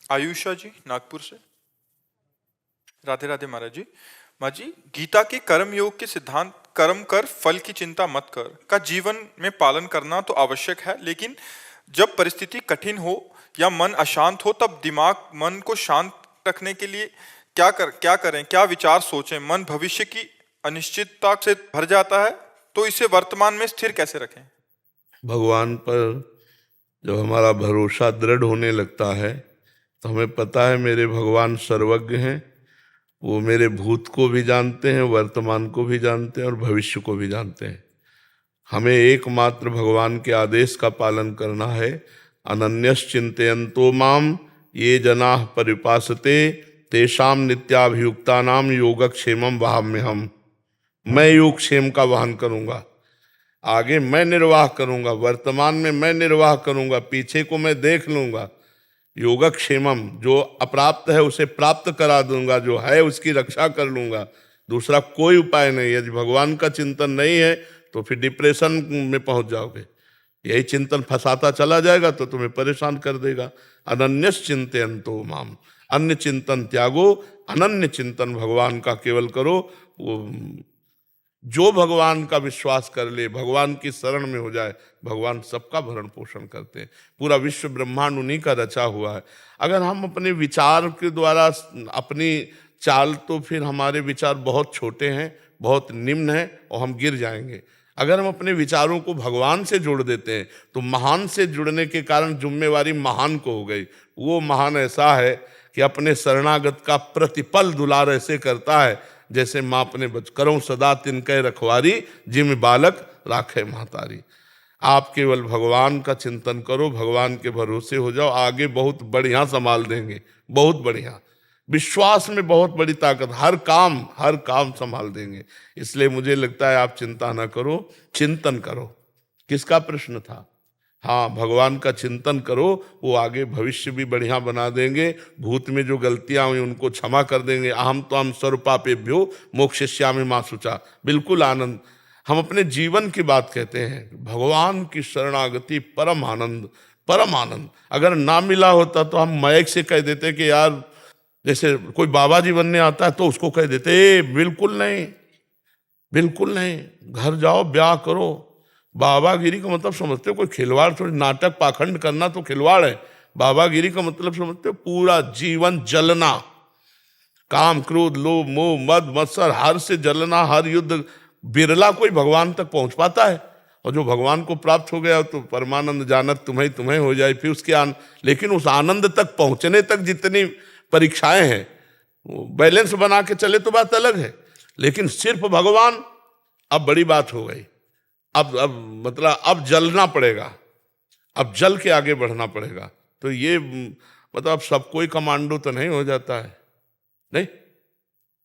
आयुषा जी नागपुर से। राधे राधे महाराज जी। माँ जी, गीता के कर्म योग के सिद्धांत कर्म कर फल की चिंता मत कर का जीवन में पालन करना तो आवश्यक है, लेकिन जब परिस्थिति कठिन हो या मन अशांत हो तब दिमाग मन को शांत रखने के लिए क्या करें, क्या विचार सोचें? मन भविष्य की अनिश्चितता से भर जाता है, तो इसे वर्तमान में स्थिर कैसे रखें? भगवान पर जब हमारा भरोसा दृढ़ होने लगता है तो हमें पता है मेरे भगवान सर्वज्ञ हैं। वो मेरे भूत को भी जानते हैं, वर्तमान को भी जानते हैं और भविष्य को भी जानते हैं। हमें एकमात्र भगवान के आदेश का पालन करना है। अनन्यश्चिन्तयन्तो माम ये जनाः परिपासते तेषाम नित्याभियुक्तानाम योगक्षेमम वहाम्यहम्। मैं योगक्षेम का वहन करूंगा, आगे मैं निर्वाह करूंगा, वर्तमान में मैं निर्वाह करूंगा, पीछे को मैं देख लूंगा। योगक्षेमम, जो अप्राप्त है उसे प्राप्त करा दूंगा, जो है उसकी रक्षा कर लूंगा। दूसरा कोई उपाय नहीं। यदि भगवान का चिंतन नहीं है तो फिर डिप्रेशन में पहुंच जाओगे। यही चिंतन फंसाता चला जाएगा तो तुम्हें परेशान कर देगा। अनन्यश्चिन्तयन्तो माम, अन्य चिंतन त्यागो, अनन्य चिंतन भगवान का केवल करो। वो जो भगवान का विश्वास कर ले, भगवान की शरण में हो जाए, भगवान सबका भरण पोषण करते हैं। पूरा विश्व ब्रह्मांड उन्हीं का रचा हुआ है। अगर हम अपने विचार के द्वारा अपनी चाल, तो फिर हमारे विचार बहुत छोटे हैं, बहुत निम्न हैं और हम गिर जाएंगे। अगर हम अपने विचारों को भगवान से जोड़ देते हैं तो महान से जुड़ने के कारण जिम्मेवारी महान को हो गई। वो महान ऐसा है कि अपने शरणागत का प्रतिपल दुलार ऐसे करता है जैसे माँ अपने बच करो सदा तिनके रखवारी, जिम बालक राखे महतारी। आप केवल भगवान का चिंतन करो, भगवान के भरोसे हो जाओ, आगे बहुत बढ़िया संभाल देंगे, बहुत बढ़िया। विश्वास में बहुत बड़ी ताकत, हर काम संभाल देंगे। इसलिए मुझे लगता है आप चिंता ना करो, चिंतन करो। किसका प्रश्न था? हाँ, भगवान का चिंतन करो, वो आगे भविष्य भी बढ़िया बना देंगे। भूत में जो गलतियां हुई उनको क्षमा कर देंगे। अहम तो हम सर्वपापेभ्यो मोक्षयिष्यामि मा शुचा। बिल्कुल आनंद। हम अपने जीवन की बात कहते हैं, भगवान की शरणागति परम आनंद, परम आनंद। अगर ना मिला होता तो हम माइक से कह देते कि यार, जैसे कोई बाबा जी बनने आता है तो उसको कह देते बिल्कुल नहीं, बिल्कुल नहीं, घर जाओ ब्याह करो। बाबागिरी का मतलब समझते हो कोई खिलवाड़ थोड़ी, नाटक पाखंड करना तो खिलवाड़ है। बाबागिरी का मतलब समझते हो पूरा जीवन जलना, काम क्रोध लोभ मोह मद मत्सर हर से जलना, हर युद्ध। बिरला कोई भगवान तक पहुंच पाता है, और जो भगवान को प्राप्त हो गया तो परमानंद जानत तुम्हें तुम्हें हो जाए। फिर उसके लेकिन उस आनंद तक पहुंचने तक जितनी परीक्षाएं हैं, बैलेंस बना के चले तो बात अलग है, लेकिन सिर्फ भगवान, अब बड़ी बात हो गई। अब मतलब अब जलना पड़ेगा, अब जल के आगे बढ़ना पड़ेगा। तो ये मतलब सब कोई कमांडो तो नहीं हो जाता है, नहीं।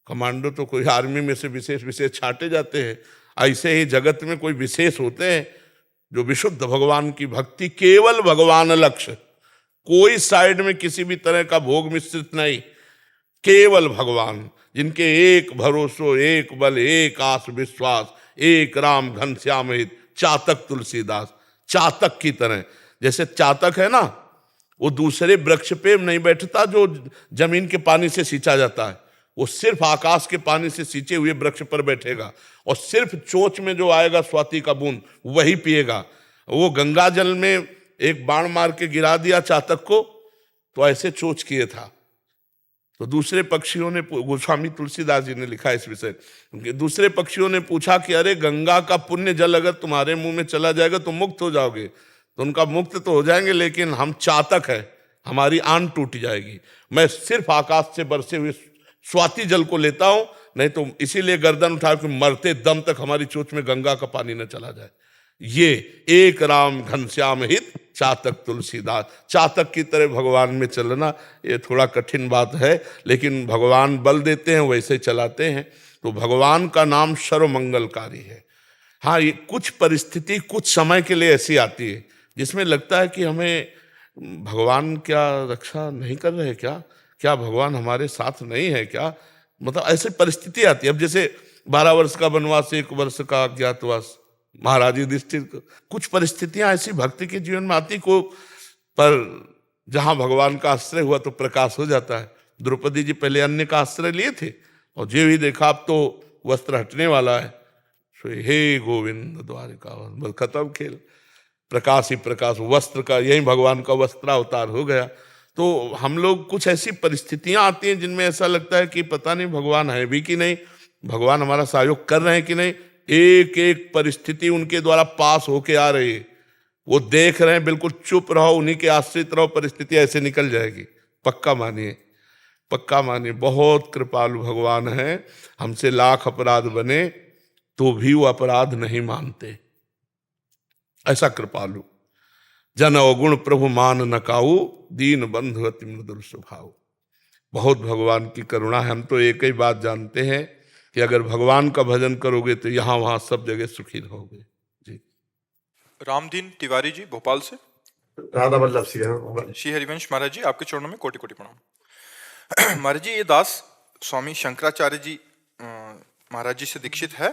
कमांडो तो कोई आर्मी में से विशेष विशेष छांटे जाते हैं। ऐसे ही जगत में कोई विशेष होते हैं जो विशुद्ध भगवान की भक्ति, केवल भगवान लक्ष्य, कोई साइड में किसी भी तरह का भोग मिश्रित नहीं, केवल भगवान। जिनके एक भरोसो एक बल एक आस विश्वास, एक राम घनश्याम हित चातक तुलसीदास। चातक की तरह, जैसे चातक है ना, वो दूसरे वृक्ष पे नहीं बैठता जो जमीन के पानी से सींचा जाता है। वो सिर्फ आकाश के पानी से सींचे हुए वृक्ष पर बैठेगा और सिर्फ चोंच में जो आएगा स्वाति का बूंद वही पिएगा। वो गंगा जल में एक बाण मार के गिरा दिया चातक को, तो ऐसे चोंच किए था। तो दूसरे पक्षियों ने, गोस्वामी तुलसीदास जी ने लिखा इस विषय, दूसरे पक्षियों ने पूछा कि अरे गंगा का पुण्य जल अगर तुम्हारे मुंह में चला जाएगा तो मुक्त हो जाओगे। तो उनका मुक्त तो हो जाएंगे, लेकिन हम चातक है, हमारी आन टूट जाएगी। मैं सिर्फ आकाश से बरसे हुए स्वाति जल को लेता हूं, नहीं तो इसीलिए गर्दन उठा के मरते दम तक हमारी चोंच में गंगा का पानी न चला जाए। ये एक राम घनश्याम हित चातक तुलसीदास। चातक की तरह भगवान में चलना ये थोड़ा कठिन बात है, लेकिन भगवान बल देते हैं वैसे चलाते हैं। तो भगवान का नाम सर्वमंगलकारी है। हाँ, ये कुछ परिस्थिति कुछ समय के लिए ऐसी आती है जिसमें लगता है कि हमें भगवान क्या रक्षा नहीं कर रहे, क्या भगवान हमारे साथ नहीं है क्या, मतलब ऐसी परिस्थिति आती है। अब जैसे 12 वर्ष का वनवास, 1 वर्ष का अज्ञातवास, महाराज युधिष्ठिर, कुछ परिस्थितियां ऐसी भक्ति के जीवन में आती को, पर जहां भगवान का आश्रय हुआ तो प्रकाश हो जाता है। द्रौपदी जी पहले अन्य का आश्रय लिए थे और जो भी देखा अब तो वस्त्र हटने वाला है, सो हे गोविंद द्वारिका, बस खत्म खेल। प्रकाश ही प्रकाश, वस्त्र का यही भगवान का वस्त्रावतार हो गया। तो हम लोग कुछ ऐसी परिस्थितियां आती हैं जिनमें ऐसा लगता है कि पता नहीं भगवान है भी कि नहीं, भगवान हमारा सहयोग कर रहे हैं कि नहीं। एक एक परिस्थिति उनके द्वारा पास होके आ रही है, वो देख रहे हैं, बिल्कुल चुप रहो, उन्हीं के आश्रित रहो, परिस्थिति ऐसे निकल जाएगी। पक्का मानिए, पक्का मानिए, बहुत कृपालु भगवान है। हमसे लाख अपराध बने तो भी वो अपराध नहीं मानते, ऐसा कृपालु। जन अवगुण प्रभु मान न काऊ, दीन बंधु अति मृदुल स्वभाव। बहुत भगवान की करुणा है। हम तो एक ही बात जानते हैं कि अगर भगवान का भजन करोगे तो यहां वहां सब जगह सुखी रहोगे। जी। रामदीन तिवारी जी भोपाल से। राधा वल्लभ सिंह। श्री हरिवंश महाराज जी, आपके चरणों में कोटि कोटि प्रणाम। महाराज जी, ये दास स्वामी शंकराचार्य जी महाराज जी से दीक्षित है।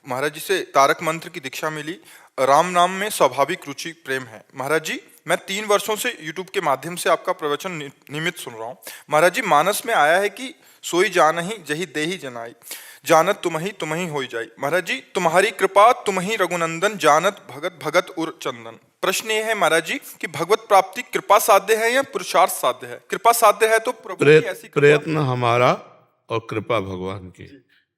महाराज जी से तारक मंत्र की दीक्षा मिली। राम नाम में स्वाभाविक रुचि प्रेम है। महाराज जी, मैं 3 वर्षों से YouTube के माध्यम से आपका प्रवचन नियमित सुन रहा हूँ। महाराज जी, मानस में आया है कि सोई जानहि जही देहि जनाई, जानत तुम ही होई जाई। महाराज जी, तुम्हारी कृपा तुम ही रघुनंदन, जानत भगत भगत उर चंदन। प्रश्न ये है महाराज जी कि भगवत प्राप्ति कृपा साध्य है या पुरुषार्थ साध्य है? कृपा साध्य है तो प्रभु की ऐसी प्रयत्न हमारा और कृपा भगवान की,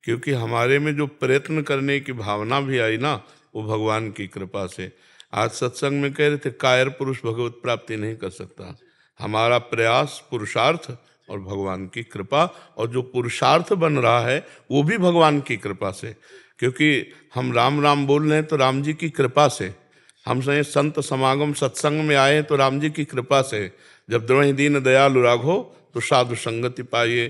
क्योंकि हमारे में जो प्रयत्न करने की भावना भी आई ना, वो भगवान की कृपा से। आज सत्संग में कह रहे थे कायर पुरुष भगवत प्राप्ति नहीं कर सकता। हमारा प्रयास, पुरुषार्थ और भगवान की कृपा, और जो पुरुषार्थ बन रहा है वो भी भगवान की कृपा से। क्योंकि हम राम राम बोल रहे हैं तो राम जी की कृपा से, हम संत समागम सत्संग में आए तो राम जी की कृपा से। जब द्रोही दीन दयालु राघो तो साधु संगति पाइए।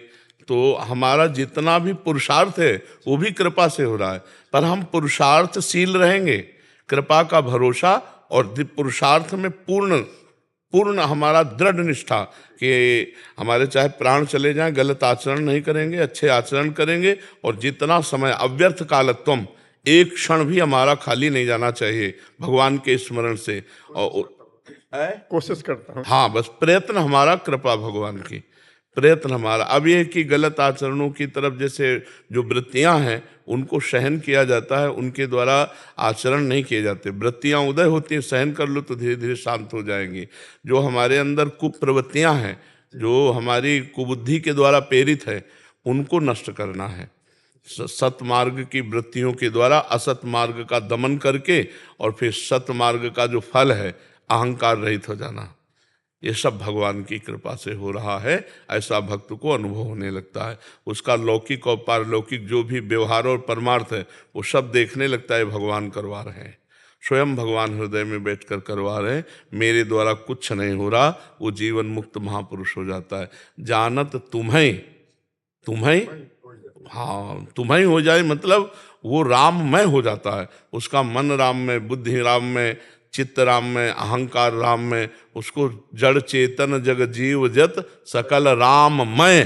तो हमारा जितना भी पुरुषार्थ है वो भी कृपा से हो रहा है, पर हम पुरुषार्थशील रहेंगे, कृपा का भरोसा और पुरुषार्थ में पूर्ण हमारा दृढ़ निष्ठा कि हमारे चाहे प्राण चले जाएं, गलत आचरण नहीं करेंगे, अच्छे आचरण करेंगे। और जितना समय अव्यर्थ कालत्वम, एक क्षण भी हमारा खाली नहीं जाना चाहिए भगवान के स्मरण से। और कोशिश करता हूँ। हाँ, बस प्रयत्न हमारा कृपा भगवान की, प्रयत्न हमारा। अब यह कि गलत आचरणों की तरफ जैसे जो वृत्तियां हैं उनको सहन किया जाता है, उनके द्वारा आचरण नहीं किए जाते। वृत्तियां उदय होती हैं, सहन कर लो तो धीरे धीरे शांत हो जाएंगी। जो हमारे अंदर कुप्रवृत्तियां हैं, जो हमारी कुबुद्धि के द्वारा प्रेरित है, उनको नष्ट करना है। सतमार्ग की वृत्तियों के द्वारा असत मार्ग का दमन करके और फिर सतमार्ग का जो फल है अहंकार रहित हो जाना। ये सब भगवान की कृपा से हो रहा है। ऐसा भक्त को अनुभव होने लगता है। उसका लौकिक और पारलौकिक जो भी व्यवहार और परमार्थ है वो सब देखने लगता है भगवान करवा रहे हैं, स्वयं भगवान हृदय में बैठकर करवा रहे हैं। मेरे द्वारा कुछ नहीं हो रहा, वो जीवन मुक्त महापुरुष हो जाता है। जानत तुम्हें हाँ, तुम्हें हो जाए मतलब वो राममय हो जाता है। उसका मन राम में, बुद्धि राम में, चित्त राम में, अहंकार राम में। उसको जड़ चेतन जग जीव जत सकल राममय,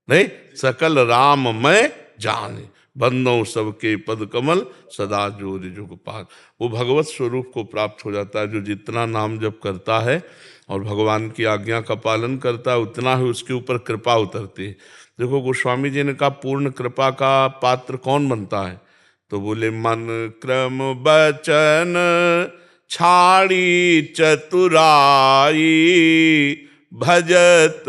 नहीं, सकल राममय जाने, बंदों सबके पद कमल सदा जोर जुग पार। वो भगवत स्वरूप को प्राप्त हो जाता है। जो जितना नाम जप करता है और भगवान की आज्ञा का पालन करता है, उतना ही उसके ऊपर कृपा उतरती है। देखो, गोस्वामी जी ने कहा पूर्ण कृपा का पात्र कौन बनता है? तो बोले मन क्रम बचन छाड़ी चतुराई, भजत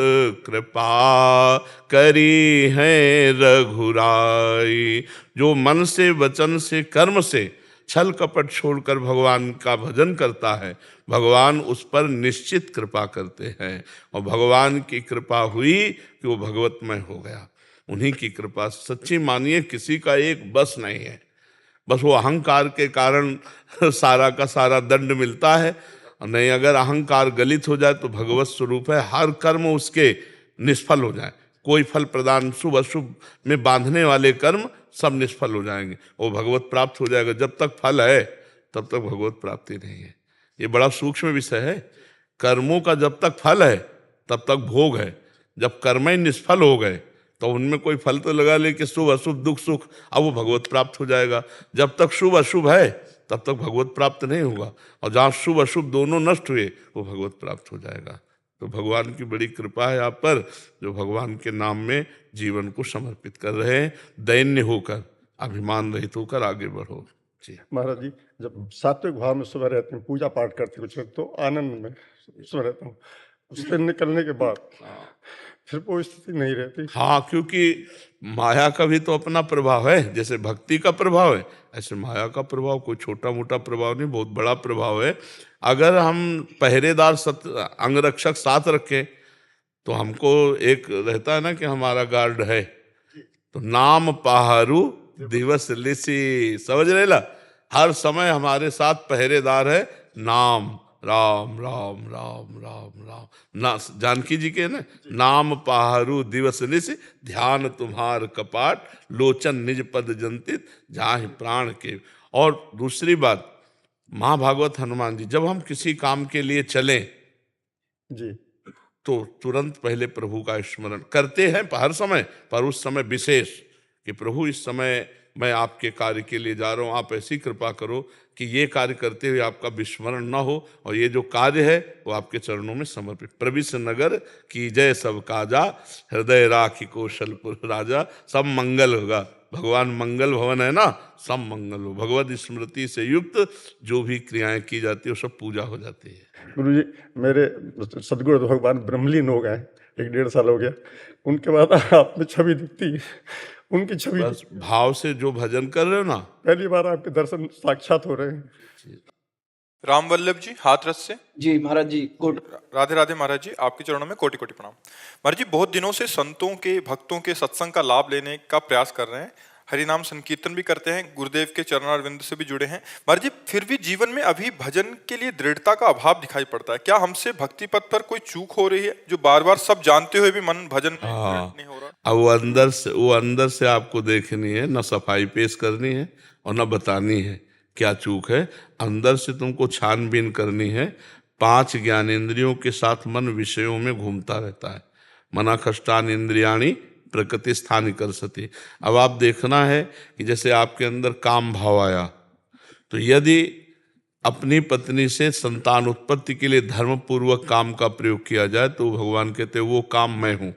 कृपा करी है रघुराई। जो मन से, वचन से, कर्म से छल कपट छोड़कर भगवान का भजन करता है, भगवान उस पर निश्चित कृपा करते हैं। और भगवान की कृपा हुई कि वो भगवतमय हो गया। उन्हीं की कृपा सच्ची मानिए, किसी का एक बस नहीं है। बस वो अहंकार के कारण सारा का सारा दंड मिलता है। नहीं, अगर अहंकार गलित हो जाए तो भगवत स्वरूप है, हर कर्म उसके निष्फल हो जाए। कोई फल प्रदान, शुभ अशुभ में बांधने वाले कर्म सब निष्फल हो जाएंगे, वो भगवत प्राप्त हो जाएगा। जब तक फल है तब तक भगवत प्राप्ति नहीं है। ये बड़ा सूक्ष्म विषय है। कर्मों का जब तक फल है तब तक भोग है। जब कर्म ही निष्फल हो गए तो उनमें कोई फल तो लगा ले कि शुभ अशुभ दुख सुख, अब वो भगवत प्राप्त हो जाएगा। जब तक शुभ अशुभ है तब तक भगवत प्राप्त नहीं होगा, और जहाँ शुभ अशुभ दोनों नष्ट हुए वो भगवत प्राप्त हो जाएगा। तो भगवान की बड़ी कृपा है आप पर, जो भगवान के नाम में जीवन को समर्पित कर रहे हैं। दैन्य होकर, अभिमान रहित होकर आगे बढ़ो। जी महाराज जी, जब सात्विक भाव में सुबह रहते हैं, पूजा पाठ करते कुछ तो आनंद में सुबह रहता हूँ, उससे निकलने के बाद फिर वो स्थिति नहीं रहती। हाँ, क्योंकि माया का भी तो अपना प्रभाव है। जैसे भक्ति का प्रभाव है, ऐसे माया का प्रभाव कोई छोटा मोटा प्रभाव नहीं, बहुत बड़ा प्रभाव है। अगर हम पहरेदार अंगरक्षक साथ रखें तो हमको एक रहता है ना कि हमारा गार्ड है, तो नाम पहारू दिवस लिसी, समझ रहे ला, हर समय हमारे साथ पहरेदार है नाम, राम राम राम राम राम ना, जानकी जी के ना, नाम पहारू दिवस लिसी, ध्यान तुम्हार कपाट, लोचन निज पद जंतित, जाहि प्राण के। और दूसरी बात, महाभागवत हनुमान जी, जब हम किसी काम के लिए चलें जी तो तुरंत पहले प्रभु का स्मरण करते हैं हर समय, पर उस समय विशेष कि प्रभु इस समय मैं आपके कार्य के लिए जा रहा हूँ, आप ऐसी कृपा करो कि ये कार्य करते हुए आपका विस्मरण न हो, और ये जो कार्य है वो आपके चरणों में समर्पित। प्रविश नगर की जय सब काजा, हृदय राखी कौशलपुर राजा, सब मंगल होगा। भगवान मंगल भवन है ना, सब मंगल हो। भगवत स्मृति से युक्त जो भी क्रियाएं की जाती है वो सब पूजा हो जाती है। गुरु जी, मेरे सदगुरु भगवान ब्रह्मलीन हो गए, 1-1.5 साल हो गया, उनके बाद आप में छवि दिखती है, उनकी छवि बस भाव से जो भजन कर रहे हो ना, पहली बार आपके दर्शन साक्षात हो रहे हैं। राम वल्लभ जी हाथरस से। जी महाराज जी, गुड। राधे राधे महाराज जी, आपके चरणों में कोटि कोटि प्रणाम। महाराज जी, बहुत दिनों से संतों के भक्तों के सत्संग का लाभ लेने का प्रयास कर रहे हैं, हरिनाम संकीर्तन भी करते हैं, गुरुदेव के चरणारविंद से भी जुड़े हैं महाराज जी, फिर भी जीवन में अभी भजन के लिए दृढ़ता का अभाव दिखाई पड़ता है। क्या हमसे भक्ति पथ पर कोई चूक हो रही है, जो बार बार सब जानते हुए भी मन भजन में नहीं हो रहा? अब वो अंदर से आपको देखनी है, न सफाई पेश करनी है और न बतानी है क्या चूक है। अंदर से तुमको छानबीन करनी है। 5 ज्ञानेंद्रियों के साथ मन विषयों में घूमता रहता है। मना खष्टान इंद्रियाणी प्रकृति स्थानी कर सती। अब आप देखना है कि जैसे आपके अंदर काम भाव आया, तो यदि अपनी पत्नी से संतान उत्पत्ति के लिए धर्म पूर्वक काम का प्रयोग किया जाए तो भगवान कहते हैं वो काम मैं हूँ।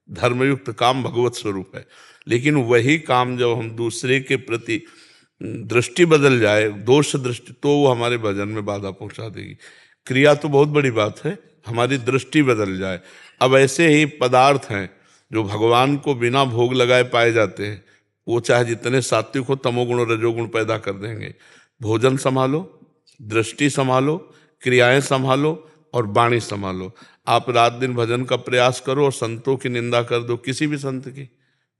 धर्मयुक्त काम भगवत स्वरूप है। लेकिन वही काम जब हम दूसरे के प्रति दृष्टि बदल जाए, दोष दृष्टि, तो वो हमारे भजन में बाधा पहुंचा देगी। क्रिया तो बहुत बड़ी बात है, हमारी दृष्टि बदल जाए। अब ऐसे ही पदार्थ हैं जो भगवान को बिना भोग लगाए पाए जाते हैं, वो चाहे जितने सात्विक हो, तमोगुण और रजोगुण पैदा कर देंगे। भोजन संभालो, दृष्टि संभालो, क्रियाएं संभालो और वाणी संभालो। आप रात दिन भजन का प्रयास करो और संतों की निंदा कर दो, किसी भी संत की,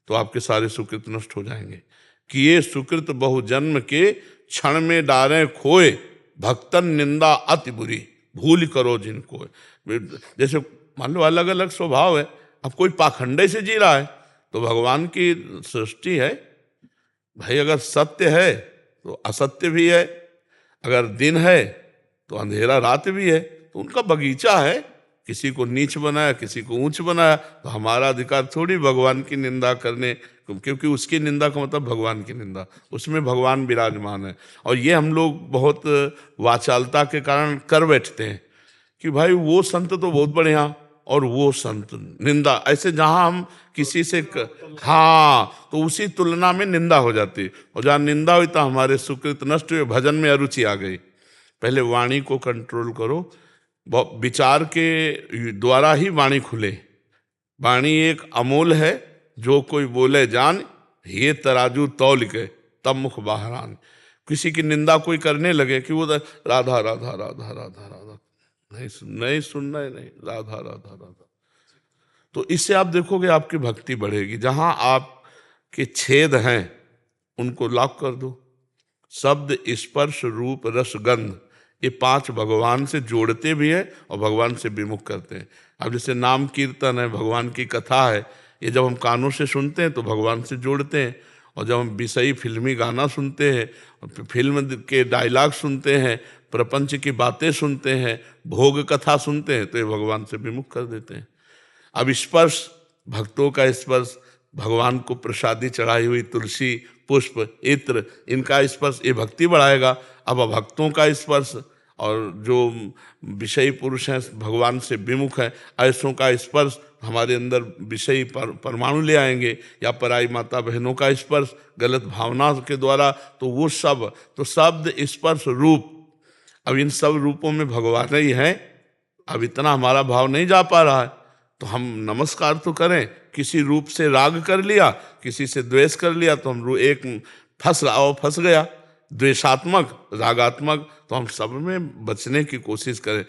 तो आपके सारे सुकृत नष्ट हो जाएंगे। कि ये सुकृत बहुजन्म के क्षण में डारें खोए, भक्तन निंदा अति बुरी, भूल करो जिनको। जैसे मान लो अलग अलग स्वभाव है, अब कोई पाखंडे से जी रहा है तो भगवान की सृष्टि है भाई, अगर सत्य है तो असत्य भी है, अगर दिन है तो अंधेरा रात भी है, तो उनका बगीचा है। किसी को नीच बनाया, किसी को ऊंच बनाया, तो हमारा अधिकार थोड़ी भगवान की निंदा करने, क्योंकि उसकी निंदा का मतलब भगवान की निंदा, उसमें भगवान विराजमान है। और ये हम लोग बहुत वाचालता के कारण कर बैठते हैं कि भाई वो संत तो बहुत बढ़िया और वो संत निंदा, ऐसे जहां हम किसी से हाँ, तो उसी तुलना में निंदा हो जाती। और जहाँ निंदा हुई तो हमारे सुकृत नष्ट हुए, भजन में अरुचि आ गई। पहले वाणी को कंट्रोल करो, विचार के द्वारा ही वाणी खुले। वाणी एक अमोल है, जो कोई बोले जान, ये तराजू तौल के तब मुख बाहरान। किसी की निंदा कोई करने लगे कि वो राधा राधा राधा राधा राधा, नहीं सुनना है, नहीं, राधा राधा राधा, तो इससे आप देखोगे आपकी भक्ति बढ़ेगी। जहां आपके छेद हैं उनको लॉक कर दो। शब्द, स्पर्श, रूप, रस, गंध, ये 5 भगवान से जोड़ते भी है और भगवान से विमुख करते हैं। अब जैसे नाम कीर्तन है, भगवान की कथा है, ये जब हम कानों से सुनते हैं तो भगवान से जोड़ते हैं। और जब हम विषयी फिल्मी गाना सुनते हैं, फिल्म के डायलॉग सुनते हैं, प्रपंच की बातें सुनते हैं, भोग कथा सुनते हैं, तो ये भगवान से विमुख कर देते हैं। अब स्पर्श, भक्तों का स्पर्श, भगवान को प्रसादी चढ़ाई हुई तुलसी, पुष्प, इत्र, इनका स्पर्श, ये भक्ति बढ़ाएगा। अब भक्तों का स्पर्श और जो विषयी पुरुष हैं भगवान से विमुख हैं, ऐसों का स्पर्श हमारे अंदर विषयी परमाणु ले आएंगे, या पराई माता बहनों का स्पर्श गलत भावना के द्वारा, तो वो सब, तो शब्द स्पर्श रूप, अब इन सब रूपों में भगवान ही हैं। अब इतना हमारा भाव नहीं जा पा रहा है, तो हम नमस्कार तो करें। किसी रूप से राग कर लिया, किसी से द्वेष कर लिया, तो हम एक फंस गया, द्वेषात्मक रागात्मक, तो हम सब में बचने की कोशिश करें।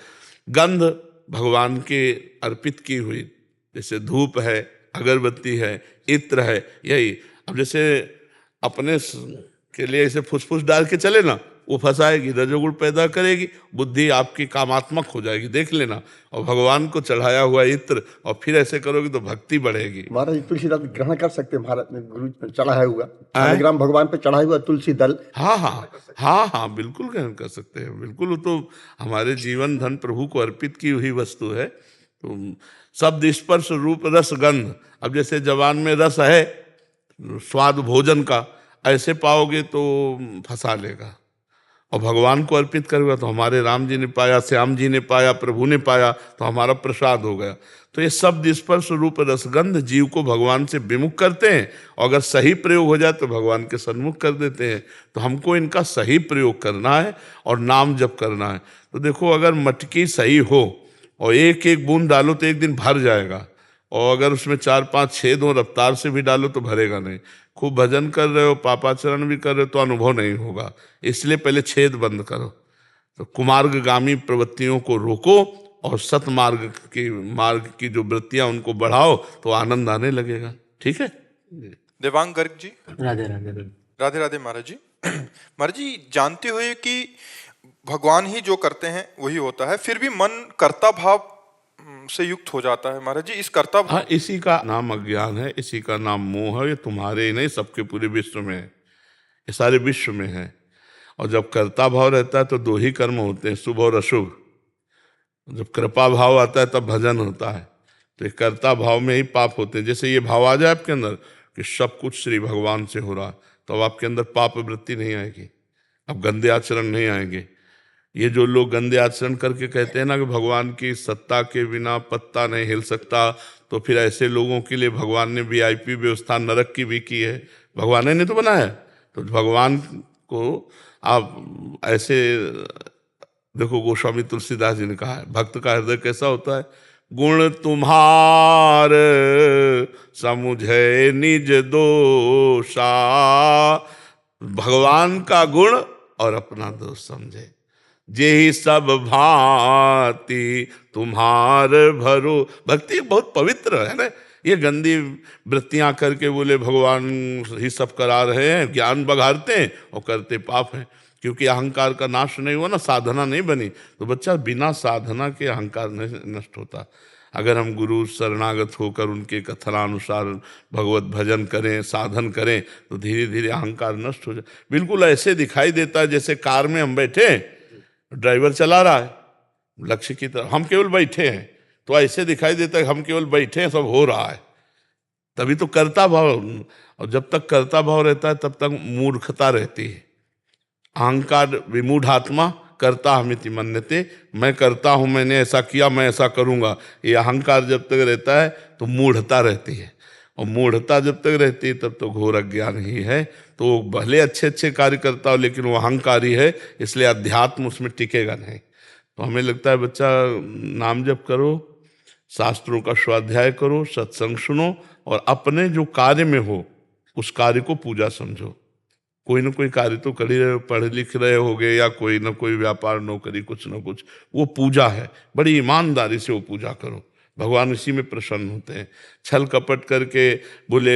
गंध भगवान के अर्पित की हुई, जैसे धूप है, अगरबत्ती है, इत्र है, यही। अब जैसे अपने के लिए ऐसे फुसफुस डाल के चले ना, वो फंसाएगी, रजोगुण पैदा करेगी, बुद्धि आपकी कामात्मक हो जाएगी, देख लेना। और भगवान को चढ़ाया हुआ इत्र और फिर ऐसे करोगे तो भक्ति बढ़ेगी। महाराज तुलसी दल ग्रहण कर सकते हैं, भारत में गुरु पे चढ़ाया हुआ शालिग्राम भगवान पे चढ़ाया हुआ तुलसी दल। हाँ हाँ हाँ हाँ, बिल्कुल ग्रहण कर सकते हैं, बिल्कुल। वो तो हमारे जीवन धन प्रभु को अर्पित की हुई वस्तु है। तो शब्द स्पर्श रूप रस गंध, अब जैसे जवान में रस है स्वाद भोजन का, ऐसे पाओगे तो फंसा लेगा। और भगवान को अर्पित करेगा तो हमारे राम जी ने पाया, श्याम जी ने पाया, प्रभु ने पाया, तो हमारा प्रसाद हो गया। तो ये शब्द स्पर्श रूप रसगंध जीव को भगवान से विमुख करते हैं, और अगर सही प्रयोग हो जाए तो भगवान के सन्मुख कर देते हैं। तो हमको इनका सही प्रयोग करना है और नाम जप करना है। तो देखो, अगर मटकी सही हो और एक एक बूंद डालो तो एक दिन भर जाएगा, और अगर उसमें 4-5 छेद हो, रफ्तार से भी डालो तो भरेगा नहीं। खूब भजन कर रहे हो, पापाचरण भी कर रहे हो, तो अनुभव नहीं होगा। इसलिए पहले छेद बंद करो। तो कुमार्गगामी प्रवृत्तियों को रोको और सतमार्ग मार्ग की जो वृत्तियां उनको बढ़ाओ, तो आनंद आने लगेगा। ठीक है। देवांग गर्ग जी, राधे राधे। राधे राधे महाराज जी। महाराज जी, जानते हुए कि भगवान ही जो करते हैं वही होता है, फिर भी मन कर्ता भाव से युक्त हो जाता है। महाराज जी, इस कर्ता भाव, हाँ, इसी का नाम अज्ञान है, इसी का नाम मोह है। ये तुम्हारे ही नहीं, सबके पूरे विश्व में है, ये सारे विश्व में है। और जब कर्ता भाव रहता है तो 2 ही कर्म होते हैं, शुभ और अशुभ। जब कृपा भाव आता है तब भजन होता है। तो ये कर्ता भाव में ही पाप होते हैं। जैसे ये भाव आ जाए आपके अंदर कि सब कुछ श्री भगवान से हो रहा, तो अब आपके अंदर पाप वृत्ति नहीं आएगी, अब गंदे आचरण नहीं आएंगे। ये जो लोग गंदे आचरण करके कहते हैं ना कि भगवान की सत्ता के बिना पत्ता नहीं हिल सकता, तो फिर ऐसे लोगों के लिए भगवान ने VIP व्यवस्था नरक की भी की है। भगवान ने तो बनाया। तो भगवान को आप ऐसे देखो, गोस्वामी तुलसीदास जी ने कहा है, भक्त का हृदय कैसा होता है? गुण तुम्हार समुझे निज दोषा, भगवान का गुण और अपना दोष समझे। जेहि सब भांति तुम्हार भरो, भक्ति बहुत पवित्र है ना। ये गंदी वृत्तियां करके बोले भगवान ही सब करा रहे हैं, ज्ञान बघारते हैं और करते पाप हैं। क्योंकि अहंकार का नाश नहीं हुआ ना, साधना नहीं बनी, तो बच्चा बिना साधना के अहंकार नहीं नष्ट होता। अगर हम गुरु शरणागत होकर उनके कथनानुसार भगवत भजन करें, साधन करें, तो धीरे धीरे अहंकार नष्ट हो जाए। बिल्कुल ऐसे दिखाई देता है जैसे कार में हम बैठे हैं, ड्राइवर चला रहा है लक्ष्य की तरफ, हम केवल बैठे हैं, तो ऐसे दिखाई देता है हम केवल बैठे हैं, सब हो रहा है। तभी तो कर्ता भाव, और जब तक कर्ता भाव रहता है तब तक मूर्खता रहती है। अहंकार विमूढ़ात्मा करता हमिति मन्यते, मैं करता हूँ, मैंने ऐसा किया, मैं ऐसा करूँगा, ये अहंकार जब तक रहता है तो मूढ़ता रहती है। और मूढ़ता जब तक रहती है तब तो घोर अज्ञान ही है। तो भले अच्छे अच्छे कार्य करता हो, लेकिन वो अहंकारी है, इसलिए अध्यात्म उसमें टिकेगा नहीं। तो हमें लगता है बच्चा नाम जप करो, शास्त्रों का स्वाध्याय करो, सत्संग सुनो, और अपने जो कार्य में हो उस कार्य को पूजा समझो। कोई ना कोई कार्य तो कर ही रहे हो, पढ़ लिख रहे होगे, या कोई ना कोई व्यापार नौकरी कुछ ना कुछ, वो पूजा है। बड़ी ईमानदारी से वो पूजा करो, भगवान इसी में प्रसन्न होते हैं। छल कपट करके बोले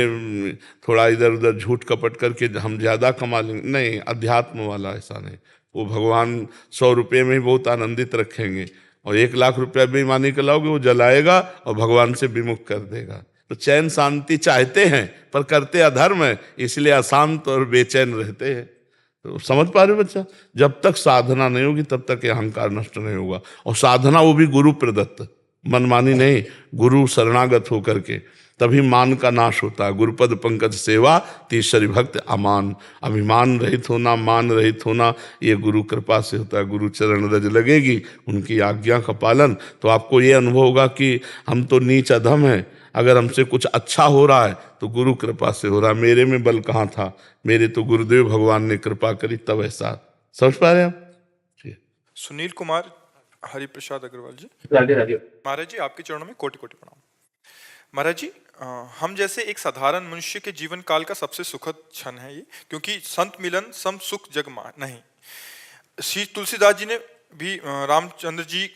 थोड़ा इधर उधर झूठ कपट करके हम ज़्यादा कमा लेंगे, नहीं, अध्यात्म वाला ऐसा नहीं। वो भगवान 100 रुपये में ही बहुत आनंदित रखेंगे, और 1 लाख रुपया बेईमानी का लाओगे वो जलाएगा और भगवान से विमुख कर देगा। तो चैन शांति चाहते हैं पर करते अधर्म है, इसलिए अशांत और बेचैन रहते हैं। तो समझ पा रहे हो बच्चा? जब तक साधना नहीं होगी तब तक ये अहंकार नष्ट नहीं होगा। और साधना वो भी गुरु प्रदत्त, मनमानी नहीं, गुरु शरणागत होकर के, तभी मान का नाश होता है। गुरुपद पंकज सेवा तीसरी भक्त अमान। अभिमान रहित होना, मान रहित होना, ये गुरु कृपा से होता है। गुरु चरण रज लगेगी, उनकी आज्ञा का पालन, तो आपको ये अनुभव होगा कि हम तो नीच अधम हैं, अगर हमसे कुछ अच्छा हो रहा है तो गुरु कृपा से हो रहा है। मेरे में बल कहाँ था, मेरे तो गुरुदेव भगवान ने कृपा करी, तब ऐसा। समझ पा रहे हैं आप? सुनील कुमार हरिप्रसाद अग्रवाल जी। राधे राधे। महाराज जी, आपके चरणों में कोटि कोटि प्रणाम। महाराज जी, हम जैसे एक साधारण मनुष्य के जीवन काल का सबसे सुखद क्षण है ये, क्योंकि संत मिलन सम सुख जग नहीं। श्री तुलसीदास जी ने भी रामचंद्र जी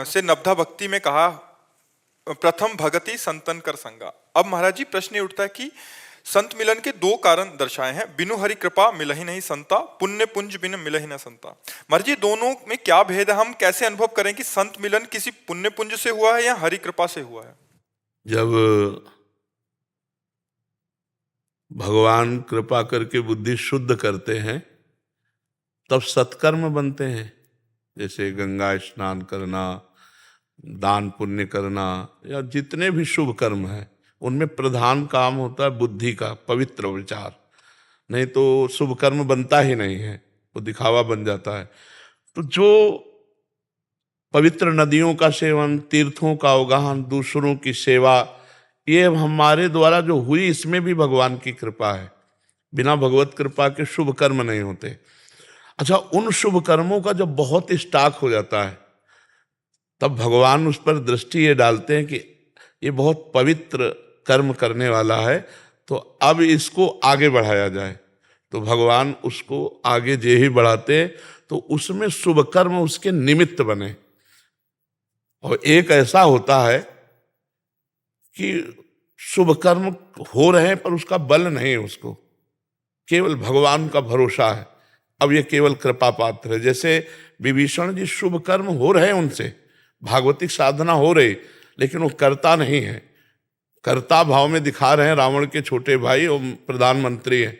से नवधा भक्ति में कहा, प्रथम भगति संतन कर संगा। अब महाराज जी प्रश्न ये उठता है कि संत मिलन के दो कारण दर्शाए हैं, बिनु हरि कृपा मिलहि नहीं संता, पुण्य पुंज बिन मिलहि न संता। महाराज जी, दोनों में क्या भेद है? हम कैसे अनुभव करें कि संत मिलन किसी पुण्य पुंज से हुआ है या हरि कृपा से हुआ है? जब भगवान कृपा करके बुद्धि शुद्ध करते हैं तब सत्कर्म बनते हैं, जैसे गंगा स्नान करना, दान पुण्य करना, या जितने भी शुभ कर्म हैं उनमें प्रधान काम होता है बुद्धि का पवित्र विचार। नहीं तो शुभ कर्म बनता ही नहीं है, वो दिखावा बन जाता है। तो जो पवित्र नदियों का सेवन, तीर्थों का अवगाहन, दूसरों की सेवा, ये हमारे द्वारा जो हुई, इसमें भी भगवान की कृपा है। बिना भगवत कृपा के शुभ कर्म नहीं होते। अच्छा, उन शुभ कर्मों का जब बहुत स्टॉक हो जाता है तब भगवान उस पर दृष्टि ये डालते हैं कि ये बहुत पवित्र कर्म करने वाला है, तो अब इसको आगे बढ़ाया जाए। तो भगवान उसको आगे जे ही बढ़ाते हैं तो उसमें शुभ कर्म उसके निमित्त बने। और एक ऐसा होता है कि शुभ कर्म हो रहे हैं पर उसका बल नहीं है, उसको केवल भगवान का भरोसा है। अब ये केवल कृपा पात्र है। जैसे विभीषण जी, शुभ कर्म हो रहे हैं उनसे, भागवतिक साधना हो रही, लेकिन वो करता नहीं है, कर्ता भाव में दिखा रहे हैं। रावण के छोटे भाई और प्रधानमंत्री हैं,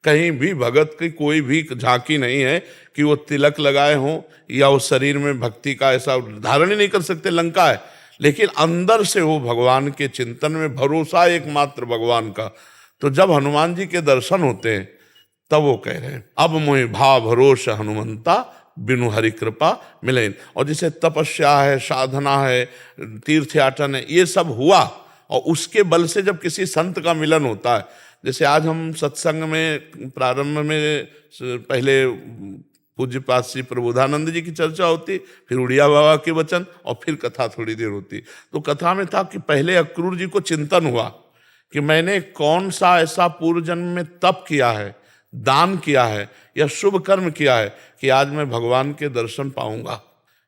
कहीं भी भगत की कोई भी झांकी नहीं है कि वो तिलक लगाए हों या वो शरीर में भक्ति का ऐसा धारण ही नहीं कर सकते, लंका है, लेकिन अंदर से वो भगवान के चिंतन में, भरोसा एकमात्र भगवान का। तो जब हनुमान जी के दर्शन होते हैं तब वो कह रहे हैं, अब मोहि भाव भरोसा हनुमंता, बिनु हरि कृपा मिले। और जैसे तपस्या है, साधना है, तीर्थ याटन है, ये सब हुआ, और उसके बल से जब किसी संत का मिलन होता है, जैसे आज हम सत्संग में प्रारंभ में पहले पूज्यपाद श्री प्रबोधानंद जी की चर्चा होती, फिर उड़िया बाबा के वचन, और फिर कथा थोड़ी देर होती। तो कथा में था कि पहले अक्रूर जी को चिंतन हुआ कि मैंने कौन सा ऐसा पूर्व जन्म में तप किया है, दान किया है या शुभ कर्म किया है कि आज मैं भगवान के दर्शन पाऊंगा।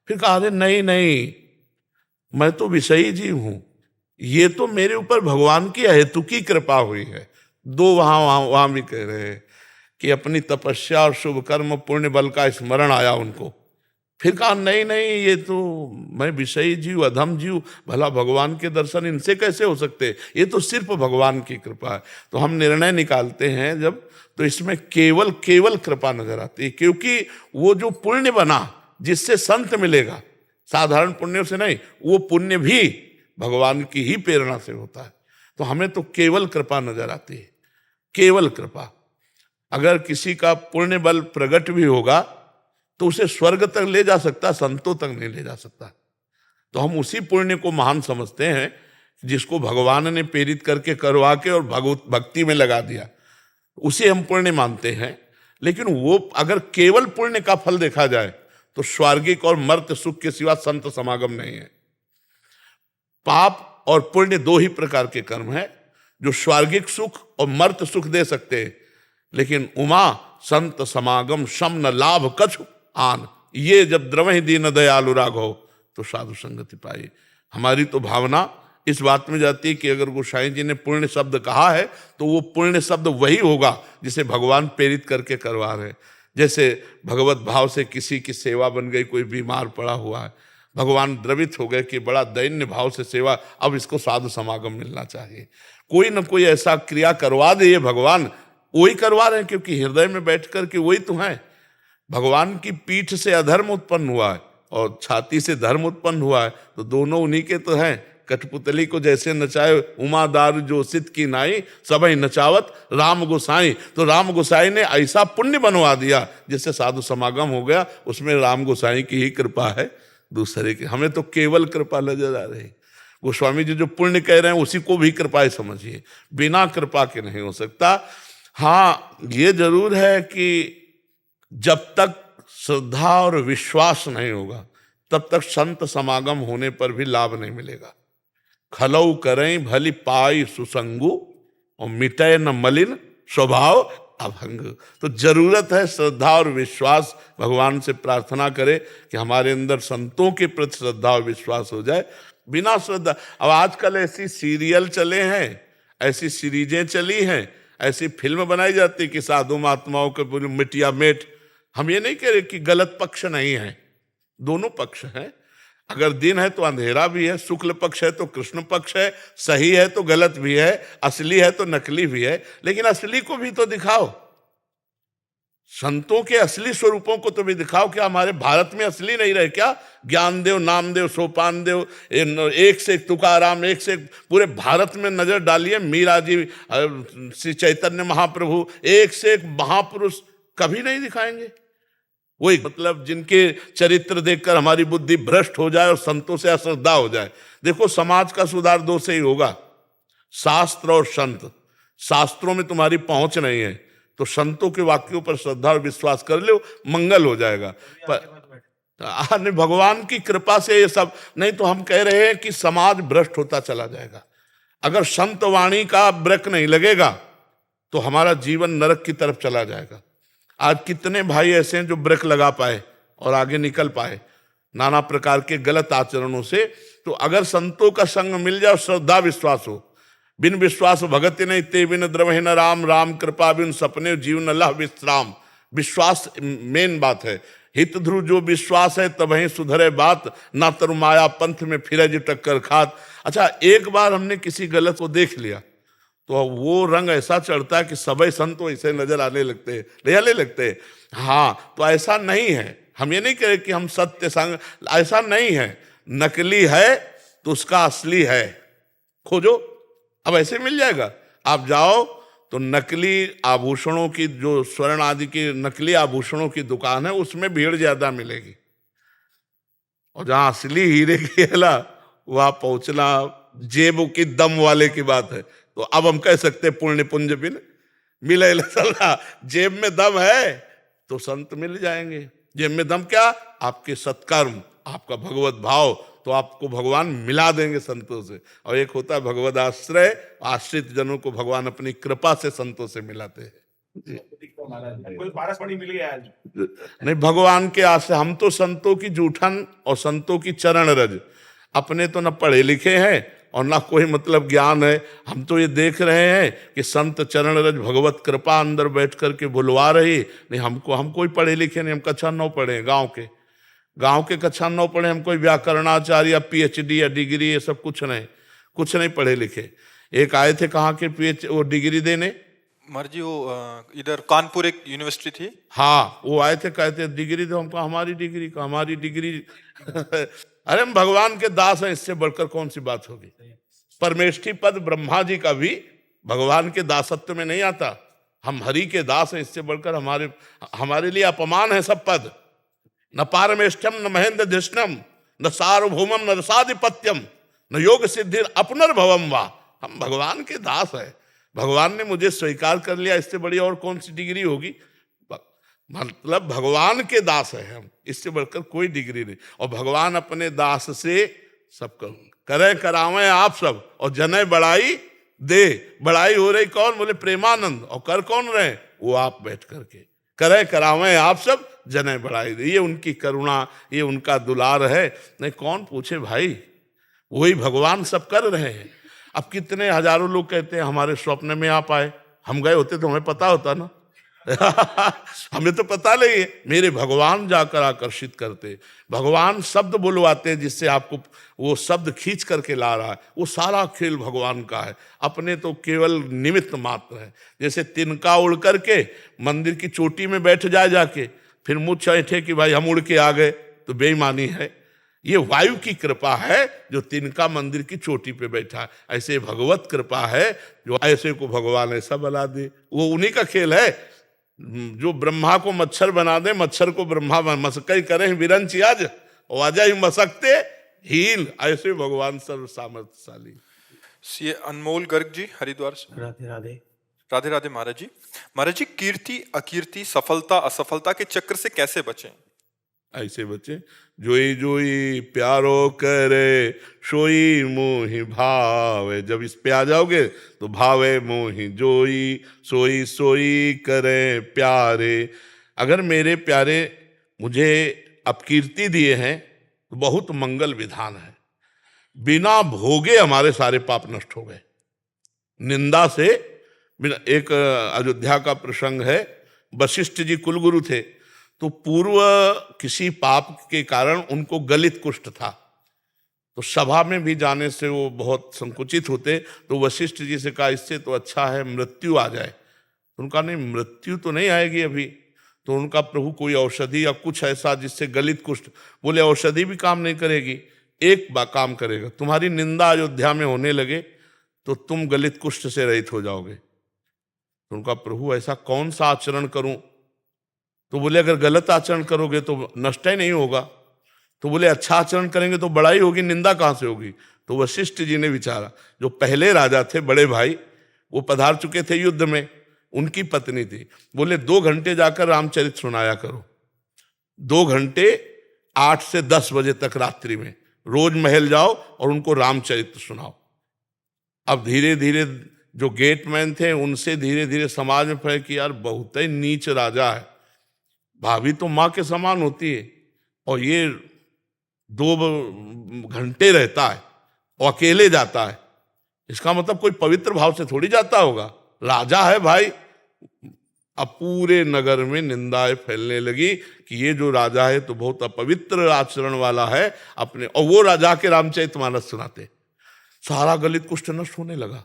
फिर कहा, अरे नहीं नहीं, मैं तो विषयी जीव हूं, ये तो मेरे ऊपर भगवान की अहेतुकी कृपा हुई है। दो वहां भी कह रहे हैं कि अपनी तपस्या और शुभ कर्म पुण्य बल का स्मरण आया उनको। फिर कहा, नहीं नहीं, ये तो मैं विषयी जीव, अधम जीव, भला भगवान के दर्शन इनसे कैसे हो सकते, ये तो सिर्फ भगवान की कृपा है। तो हम निर्णय निकालते हैं जब, तो इसमें केवल केवल कृपा नजर आती है, क्योंकि वो जो पुण्य बना जिससे संत मिलेगा, साधारण पुण्यों से नहीं, वो पुण्य भी भगवान की ही प्रेरणा से होता है। तो हमें तो केवल कृपा नजर आती है, केवल कृपा। अगर किसी का पुण्य बल प्रकट भी होगा तो उसे स्वर्ग तक ले जा सकता, संतों तक नहीं ले जा सकता। तो हम उसी पुण्य को महान समझते हैं जिसको भगवान ने प्रेरित करके करवा के और भक्ति में लगा दिया, उसे हम पुण्य मानते हैं। लेकिन वो अगर केवल पुण्य का फल देखा जाए तो स्वर्गिक और मर्त्य सुख के सिवा संत समागम नहीं है। पाप और पुण्य दो ही प्रकार के कर्म हैं जो स्वर्गिक सुख और मर्त्य सुख दे सकते हैं, लेकिन उमा संत समागम शम न लाभ कछु आन, ये जब द्रवहि दीन दयालु राघव तो साधु संगति पाई। हमारी तो भावना इस बात में जाती है कि अगर गोसाई जी ने पुण्य शब्द कहा है तो वो पुण्य शब्द वही होगा जिसे भगवान प्रेरित करके करवा रहे। जैसे भगवत भाव से किसी की सेवा बन गई, कोई बीमार पड़ा हुआ है, भगवान द्रवित हो गए कि बड़ा दैन्य भाव से सेवा, अब इसको साधु समागम मिलना चाहिए। कोई न कोई ऐसा क्रिया करवा दे, भगवान वही करवा रहे हैं, क्योंकि हृदय में बैठ कर के वही तो है। भगवान की पीठ से अधर्म उत्पन्न हुआ है और छाती से धर्म उत्पन्न हुआ है, तो दोनों उन्हीं के तो हैं। कठपुतली को जैसे नचाए उमादार जो सिद्ध की नाई, सबई नचावत राम गोसाई। तो राम गोसाई ने ऐसा पुण्य बनवा दिया जिससे साधु समागम हो गया, उसमें राम गोसाई की ही कृपा है, दूसरे की हमें तो केवल कृपा नजर आ रही। गोस्वामी जी जो पुण्य कह रहे हैं उसी को भी कृपा समझिए, बिना कृपा के नहीं हो सकता। हाँ, ये जरूर है कि जब तक श्रद्धा और विश्वास नहीं होगा तब तक संत समागम होने पर भी लाभ नहीं मिलेगा। खलऊ करें भली पाई सुसंगु और मिटे न मलिन स्वभाव अभंग। तो जरूरत है श्रद्धा और विश्वास। भगवान से प्रार्थना करें कि हमारे अंदर संतों के प्रति श्रद्धा और विश्वास हो जाए। बिना श्रद्धा, अब आजकल ऐसी सीरियल चले हैं, ऐसी सीरीजें चली हैं, ऐसी फिल्म बनाई जाती कि साधु महात्माओं के पूरी मिटिया मेट। हम ये नहीं कह रहे कि गलत पक्ष नहीं है, दोनों पक्ष हैं। अगर दिन है तो अंधेरा भी है, शुक्ल पक्ष है तो कृष्ण पक्ष है, सही है तो गलत भी है, असली है तो नकली भी है। लेकिन असली को भी तो दिखाओ, संतों के असली स्वरूपों को तो भी दिखाओ। क्या हमारे भारत में असली नहीं रहे क्या? ज्ञानदेव, नामदेव, सोपानदेव, एक से एक तुकाराम, एक से एक, पूरे भारत में नजर डालिए, मीरा जी, श्री चैतन्य महाप्रभु, एक से एक महापुरुष कभी नहीं दिखाएंगे। वही मतलब जिनके चरित्र देखकर हमारी बुद्धि भ्रष्ट हो जाए और संतों से अश्रद्धा हो जाए। देखो, समाज का सुधार दो से ही होगा, शास्त्र और संत। शास्त्रों में तुम्हारी पहुंच नहीं है तो संतों के वाक्यों पर श्रद्धा और विश्वास कर लो, मंगल हो जाएगा। पर भगवान की कृपा से ये सब नहीं तो हम कह रहे हैं कि समाज भ्रष्ट होता चला जाएगा। अगर संत वाणी का ब्रेक नहीं लगेगा तो हमारा जीवन नरक की तरफ चला जाएगा। आज कितने भाई ऐसे हैं जो ब्रेक लगा पाए और आगे निकल पाए नाना प्रकार के गलत आचरणों से। तो अगर संतों का संग मिल जाए, श्रद्धा विश्वास हो, बिन विश्वास भगत नहीं ते बिन द्रवहि न राम, राम कृपा बिन सपने जीवन लह विश्राम। विश्वास मेन बात है। हित ध्रुव जो विश्वास है तब ही सुधरे बात, ना तरु माया पंथ में फिरे जो टक्कर खात। अच्छा, एक बार हमने किसी गलत को देख लिया तो वो रंग ऐसा चढ़ता है कि सभी संत ऐसे नजर आने लगते हैं, ले आने लगते हैं। हाँ, तो ऐसा नहीं है। हम ये नहीं कह रहे कि हम सत्य संग, ऐसा नहीं है। नकली है तो उसका असली है, खोजो। अब ऐसे मिल जाएगा। आप जाओ तो नकली आभूषणों की, जो स्वर्ण आदि की नकली आभूषणों की दुकान है, उसमें भीड़ ज्यादा मिलेगी। और जहां असली हीरे की है ना, वहां पहुंचना जेब की दम वाले की बात है। तो अब हम कह सकते पुण्य पुंज बिन मिले सला। जेब में दम है तो संत मिल जाएंगे। जेब में दम क्या? आपके सत्कर्म, आपका भगवत भाव, तो आपको भगवान मिला देंगे संतों से। और एक होता है भगवत आश्रय, आश्रित जनों को भगवान अपनी कृपा से संतों से मिलाते हैं। कोई पारस पड़ी मिली है आज? नहीं, भगवान के आश्रय। हम तो संतों की जूठन और संतों की चरण रज, अपने तो न पढ़े लिखे हैं और ना कोई मतलब ज्ञान है। हम तो ये देख रहे हैं कि संत चरण रज भगवत कृपा अंदर बैठ करके बुलवा रही। नहीं, हमको, हम कोई पढ़े लिखे नहीं, हम कक्षा 9 पढ़े, गांव के कक्षा 9 पढ़े। हम कोई व्याकरणाचार्य या PhD या डिग्री ये सब कुछ नहीं पढ़े लिखे। एक आए थे कहाँ के वो डिग्री देने, मर्जी वो इधर कानपुर एक यूनिवर्सिटी थी। हाँ, वो आए थे, कहते डिग्री दो हमको। हमारी डिग्री अरे हम भगवान के दास हैं, इससे बढ़कर कौन सी बात होगी। परमेष्ठी पद ब्रह्मा जी का भी भगवान के दासत्व में नहीं आता। हम हरि के दास हैं, इससे बढ़कर हमारे लिए अपमान है सब पद। न पारमेष्ठ्यम न महेंद्र धिष्णम न सार्वभौमम न रसाधिपत्यम न योग सिद्धिर अपनर्भवम वा। हम भगवान के दास है, भगवान ने मुझे स्वीकार कर लिया, इससे बड़ी और कौन सी डिग्री होगी। मतलब भगवान के दास है हम, इससे बढ़कर कोई डिग्री नहीं। और भगवान अपने दास से सब करे करावे आप सब, और जने बड़ाई दे। बड़ाई हो रही कौन? बोले प्रेमानंद। और कर कौन रहे? वो आप बैठ करके करे करावे आप सब, जने बड़ाई दे। ये उनकी करुणा, ये उनका दुलार है। नहीं, कौन पूछे भाई, वही भगवान सब कर रहे हैं। अब कितने हजारों लोग कहते हैं हमारे स्वप्न में आप आए। हम गए होते तो हमें पता होता ना। हमें तो पता नहीं है। मेरे भगवान जाकर आकर्षित करते, भगवान शब्द बुलवाते जिससे आपको वो शब्द खींच करके ला रहा है। वो सारा खेल भगवान का है, अपने तो केवल निमित्त मात्र है। जैसे तिनका उड़ करके मंदिर की चोटी में बैठ जाए जाके, फिर मुँह चैठे कि भाई हम उड़ के आ गए, तो बेईमानी है। ये वायु की कृपा है जो तिनका मंदिर की चोटी पे बैठा है। ऐसे भगवत कृपा है जो ऐसे को भगवान ऐसा बना दे। वो उन्हीं का खेल है। जो ब्रह्मा को मच्छर बना दे, मच्छर को ब्रह्मा मसकई करें विरंच आज और आजा ही मसकते हील। ऐसे भगवान सर्व सामर्थ्यशाली। सीए अनमोल गर्ग जी हरिद्वार से। राधे राधे। राधे राधे महाराज जी। महाराज जी, कीर्ति अकीर्ति सफलता असफलता के चक्र से कैसे बचें? ऐसे बच्चे जोई जोई प्यारो करे सोई मोहि भावे। जब इस पे आ जाओगे तो भावे मोहि जोई सोई सोई करे प्यारे। अगर मेरे प्यारे मुझे अपकीर्ति दिए हैं तो बहुत मंगल विधान है। बिना भोगे हमारे सारे पाप नष्ट हो गए। निंदा से बिना, एक अयोध्या का प्रसंग है। वशिष्ठ जी कुलगुरु थे, तो पूर्व किसी पाप के कारण उनको गलित कुष्ठ था, तो सभा में भी जाने से वो बहुत संकुचित होते। तो वशिष्ठ जी से कहा इससे तो अच्छा है मृत्यु आ जाए। तो उनका नहीं, मृत्यु तो नहीं आएगी अभी। तो उनका प्रभु कोई औषधि या कुछ ऐसा जिससे गलित कुष्ठ। बोले औषधि भी काम नहीं करेगी, एक काम करेगा, तुम्हारी निंदा अयोध्या में होने लगे तो तुम गलित कुष्ठ से रहित हो जाओगे। तो उनका प्रभु ऐसा कौन सा आचरण करूं? तो बोले अगर गलत आचरण करोगे तो नष्ट ही नहीं होगा। तो बोले अच्छा आचरण करेंगे तो बड़ाई होगी, निंदा कहाँ से होगी? तो वशिष्ठ जी ने विचारा, जो पहले राजा थे बड़े भाई, वो पधार चुके थे युद्ध में, उनकी पत्नी थी। बोले 2 घंटे जाकर रामचरित सुनाया करो। 2 घंटे 8 से 10 बजे तक रात्रि में रोज महल जाओ और उनको रामचरित सुनाओ। अब धीरे धीरे जो गेटमैन थे उनसे धीरे धीरे समाज में फैल कि यार बहुत ही नीच राजा है। भाभी तो माँ के समान होती है और ये 2 घंटे रहता है और अकेले जाता है। इसका मतलब कोई पवित्र भाव से थोड़ी जाता होगा, राजा है भाई। अब पूरे नगर में निंदाएं फैलने लगी कि ये जो राजा है तो बहुत अपवित्र आचरण वाला है अपने। और वो राजा के रामचरितमानस सुनाते, सारा गलित कुष्ठ नष्ट होने लगा।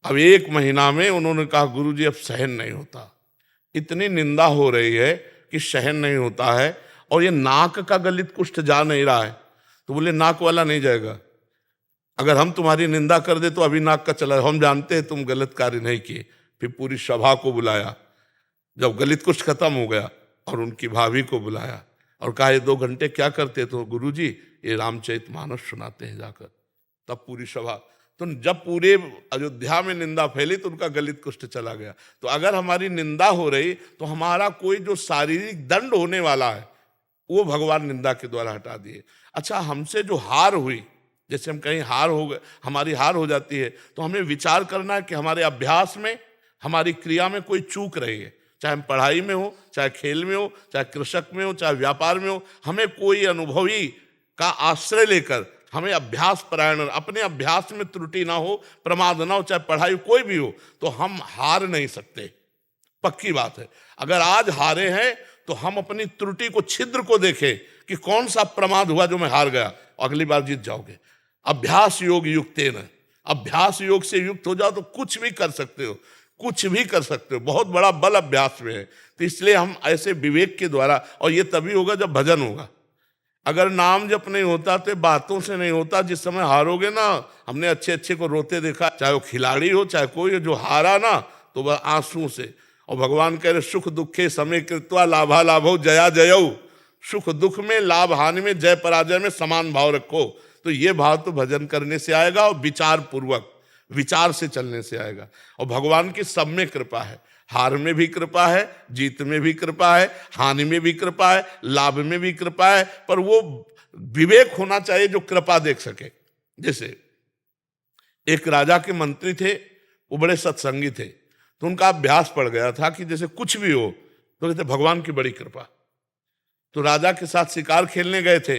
अब 1 महीना में उन्होंने कहा गुरुजी अब सहन नहीं होता, इतनी निंदा हो रही है कि सहन नहीं होता है और ये नाक का गलित कुष्ठ जा नहीं रहा है। तो बोले नाक वाला नहीं जाएगा, अगर हम तुम्हारी निंदा कर दे तो अभी नाक का चला, हम जानते हैं तुम गलत कार्य नहीं किए। फिर पूरी सभा को बुलाया, जब गलित कुष्ठ खत्म हो गया और उनकी भाभी को बुलाया और कहा ये 2 घंटे क्या करते? तो गुरुजी ये रामचरितमानस सुनाते हैं जाकर। तब पूरी सभा, तो जब पूरे अयोध्या में निंदा फैली तो उनका गलित कुष्ठ चला गया। तो अगर हमारी निंदा हो रही तो हमारा कोई जो शारीरिक दंड होने वाला है वो भगवान निंदा के द्वारा हटा दिए। अच्छा, हमसे जो हार हुई, जैसे हम कहीं हार हो गए, हमारी हार हो जाती है, तो हमें विचार करना है कि हमारे अभ्यास में, हमारी क्रिया में कोई चूक रही है। चाहे हम पढ़ाई में हो, चाहे खेल में हो, चाहे कृषक में हो, चाहे व्यापार में हो, हमें कोई अनुभवी का आश्रय लेकर हमें अभ्यास परायण, अपने अभ्यास में त्रुटि ना हो, प्रमाद ना हो, चाहे पढ़ाई कोई भी हो, तो हम हार नहीं सकते। पक्की बात है। अगर आज हारे हैं तो हम अपनी त्रुटि को, छिद्र को देखें कि कौन सा प्रमाद हुआ जो मैं हार गया, अगली बार जीत जाओगे। अभ्यास योग युक्तेन, अभ्यास योग से युक्त हो जाओ तो कुछ भी कर सकते हो, कुछ भी कर सकते हो। बहुत बड़ा बल अभ्यास में है। तो इसलिए हम ऐसे विवेक के द्वारा, और ये तभी होगा जब भजन होगा। अगर नाम जप नहीं होता तो बातों से नहीं होता। जिस समय हारोगे ना, हमने अच्छे अच्छे को रोते देखा, चाहे वो खिलाड़ी हो चाहे कोई हो, जो हारा ना तो वह आंसू से। और भगवान कह रहे सुख दुखे समय कृत्वा लाभा लाभो जया जयऊ। सुख दुख में, लाभ हानि में, जय पराजय में समान भाव रखो। तो ये भाव तो भजन करने से आएगा और विचार पूर्वक, विचार से चलने से आएगा। और भगवान की सब में कृपा है, हार में भी कृपा है, जीत में भी कृपा है, हानि में भी कृपा है, लाभ में भी कृपा है। पर वो विवेक होना चाहिए जो कृपा देख सके। जैसे एक राजा के मंत्री थे, वो बड़े सत्संगी थे, तो उनका अभ्यास पड़ गया था कि जैसे कुछ भी हो तो कहते भगवान की बड़ी कृपा। तो राजा के साथ शिकार खेलने गए थे,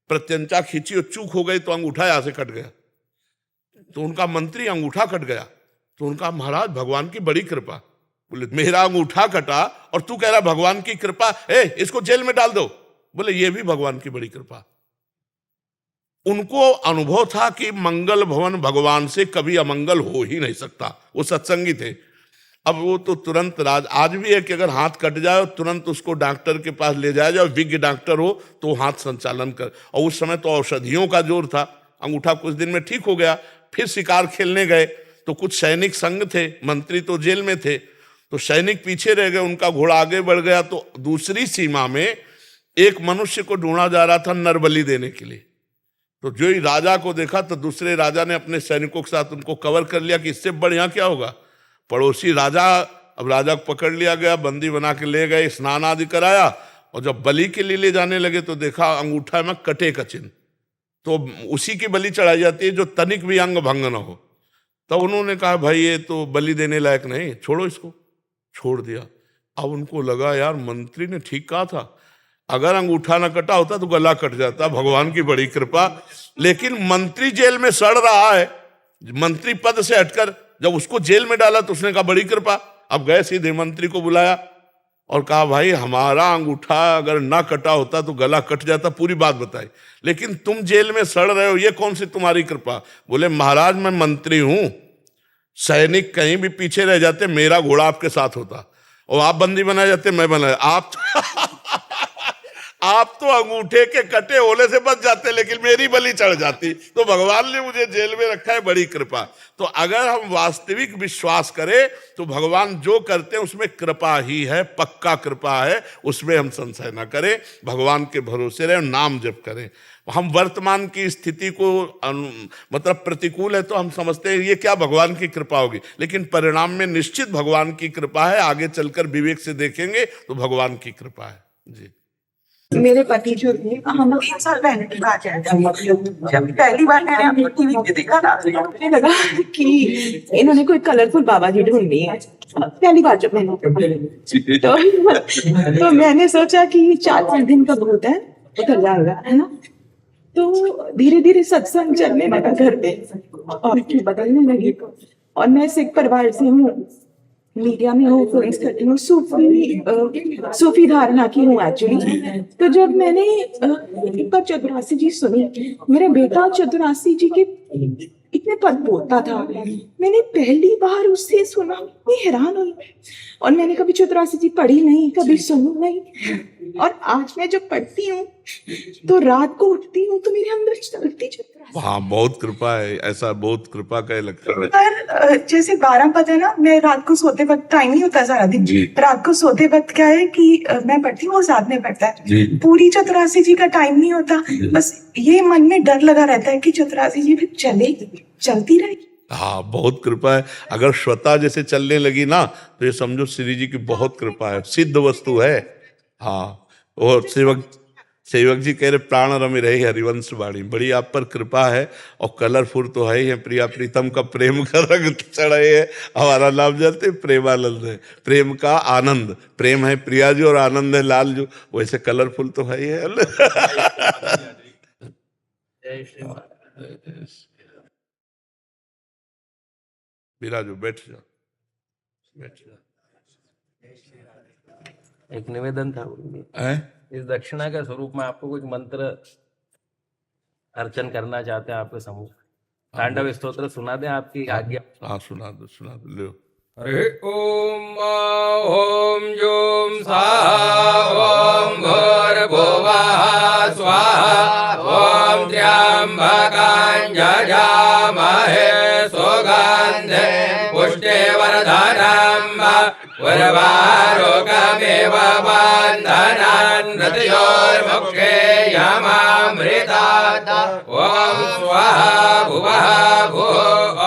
प्रत्यंचा खींची और चूक हो गई तो अंगूठा यहां से कट गया। तो उनका मंत्री, अंगूठा कट गया। तो उनका महाराज भगवान की बड़ी कृपा। बोले मेरा अंगूठा कटा और तू कह रहा भगवान की कृपा, इसको जेल में डाल दो। बोले ये भी भगवान की बड़ी कृपा। उनको अनुभव था कि मंगल भवन भगवान से कभी अमंगल हो ही नहीं सकता। वो सत्संगी थे। अब वो तो तुरंत आज भी है कि अगर हाथ कट जाए और तुरंत उसको डॉक्टर के पास ले जाया जाए, विज्ञ डॉक्टर हो तो हाथ संचालन कर। और उस समय तो औषधियों का जोर था, अंगूठा कुछ दिन में ठीक हो गया। फिर शिकार खेलने गए तो कुछ सैनिक संग थे, मंत्री तो जेल में थे, तो सैनिक पीछे रह गए, उनका घोड़ा आगे बढ़ गया। तो दूसरी सीमा में एक मनुष्य को ढूंढा जा रहा था नरबली देने के लिए। तो जो ही राजा को देखा तो दूसरे राजा ने अपने सैनिकों के साथ उनको कवर कर लिया कि इससे बढ़िया क्या होगा। पड़ोसी राजा, अब राजा को पकड़ लिया गया, बंदी बना के ले गए, स्नान आदि कराया, और जब बलि के लिए ले जाने लगे तो देखा अंगूठा में कटे का चिन्ह। तो उसी की बलि चढ़ाई जाती है जो तनिक भी अंग भंग न हो। तब उन्होंने कहा भाई ये तो बलि देने लायक नहीं, छोड़ो इसको। छोड़ दिया। अब उनको लगा यार मंत्री ने ठीक कहा था, अगर अंगूठा ना कटा होता तो गला कट जाता, भगवान की बड़ी कृपा। लेकिन मंत्री जेल में सड़ रहा है, मंत्री पद से हटकर जब उसको जेल में डाला तो उसने कहा बड़ी कृपा। अब गए सीधे मंत्री को बुलाया और कहा भाई हमारा अंगूठा अगर ना कटा होता तो गला कट जाता, पूरी बात बताई, लेकिन तुम जेल में सड़ रहे हो, ये कौन सी तुम्हारी कृपा। बोले महाराज मैं मंत्री हूं, सैनिक कहीं भी पीछे रह जाते मेरा घोड़ा आपके साथ होता, और आप बंदी बनाए जाते मैं बना आप तो अंगूठे के कटे होने से बच जाते, लेकिन मेरी बलि चढ़ जाती। तो भगवान ने मुझे जेल में रखा है, बड़ी कृपा। तो अगर हम वास्तविक विश्वास करें तो भगवान जो करते हैं उसमें कृपा ही है, पक्का कृपा है, उसमें हम संशय ना करें, भगवान के भरोसे रहें, नाम जप करें। हम वर्तमान की स्थिति को मतलब प्रतिकूल है तो हम समझते हैं ये क्या भगवान की कृपा होगी, लेकिन परिणाम में निश्चित भगवान की कृपा है। आगे चलकर विवेक से देखेंगे तो भगवान की कृपा है जी। मेरे पति जो थे, हम लोग 3 साल पहले की बात है, जब पहली बार मैंने आपको टीवी पे देखा ना, मुझे लगा कि इन्होंने कोई कलरफुल बाबा जी ढूंढ है। पहली बार जब मैंने तो मैंने सोचा कि 4-5 दिन का भूत है, उतर जाएगा, है ना। तो धीरे धीरे सत्संग चलने लगा घर पे और बदलने लगी। और मैं सिख परिवार से हूँ, मीडिया में हूँ, फिल्म्स करती हूँ, सूफी धारणा की हूँ एक्चुअली। तो जब मैंने एक बार चतुरासी जी सुनी, मेरा बेटा चतुरासी जी के इतने पद बोलता था, मैंने पहली बार उससे सुना, मैं हैरान हुई। और मैंने कभी चतुरासी जी पढ़ी नहीं, कभी सुनी नहीं, और आज मैं जब पढ़ती हूँ तो रात को उठती हूँ तो मेरे अंदर चलती चतुरासी। हाँ बहुत कृपा है, ऐसा बहुत कृपा का लगता है। पर जैसे 12 पद है ना, मैं रात को सोते वक्त, टाइम नहीं होता सारा दिन, रात को सोते वक्त क्या है कि मैं पढ़ती हूँ, वो साथ में पढ़ता है, पूरी चतुरासी जी का टाइम नहीं होता। बस ये मन में डर लगा रहता है कि चतुरासी जी फिर चलती रहेगी। हाँ बहुत कृपा है। अगर श्वेता जैसे चलने लगी ना तो ये समझो श्री जी की बहुत कृपा है, सिद्ध वस्तु है। हाँ, और सेवक जी कह रहे प्राण रमि रहे हरिवंश वाणी, बड़ी आप पर कृपा है। और कलरफुल तो है ही है, प्रिया प्रीतम का प्रेम का रंग चढ़े है, हमारा नाम जानते प्रेमानंद है, प्रेम का आनंद, प्रेम है प्रिया जी और आनंद है लाल जो, वैसे कलरफुल तो है ही है। बिराजो, बैठ जाओ, बैठ जाओ। एक निवेदन था, इस दक्षिणा के स्वरूप में आपको कुछ मंत्र अर्चन करना चाहते हैं आपके समूह। तांडव स्तोत्र सुना दें आपकी आज्ञा। हाँ सुना दो लो। हरि ओम ओम जोम स्वाहा ओम भूर्भुवः स्वाहा ओम त्र्यंबकं यजामहे सुगंधे पुष्टिवर्धनम् उर्वारुकमिव बन्धनान् मृत्योर्मुक्षे यमामृतात् ओम स्वाहा भुवः भुः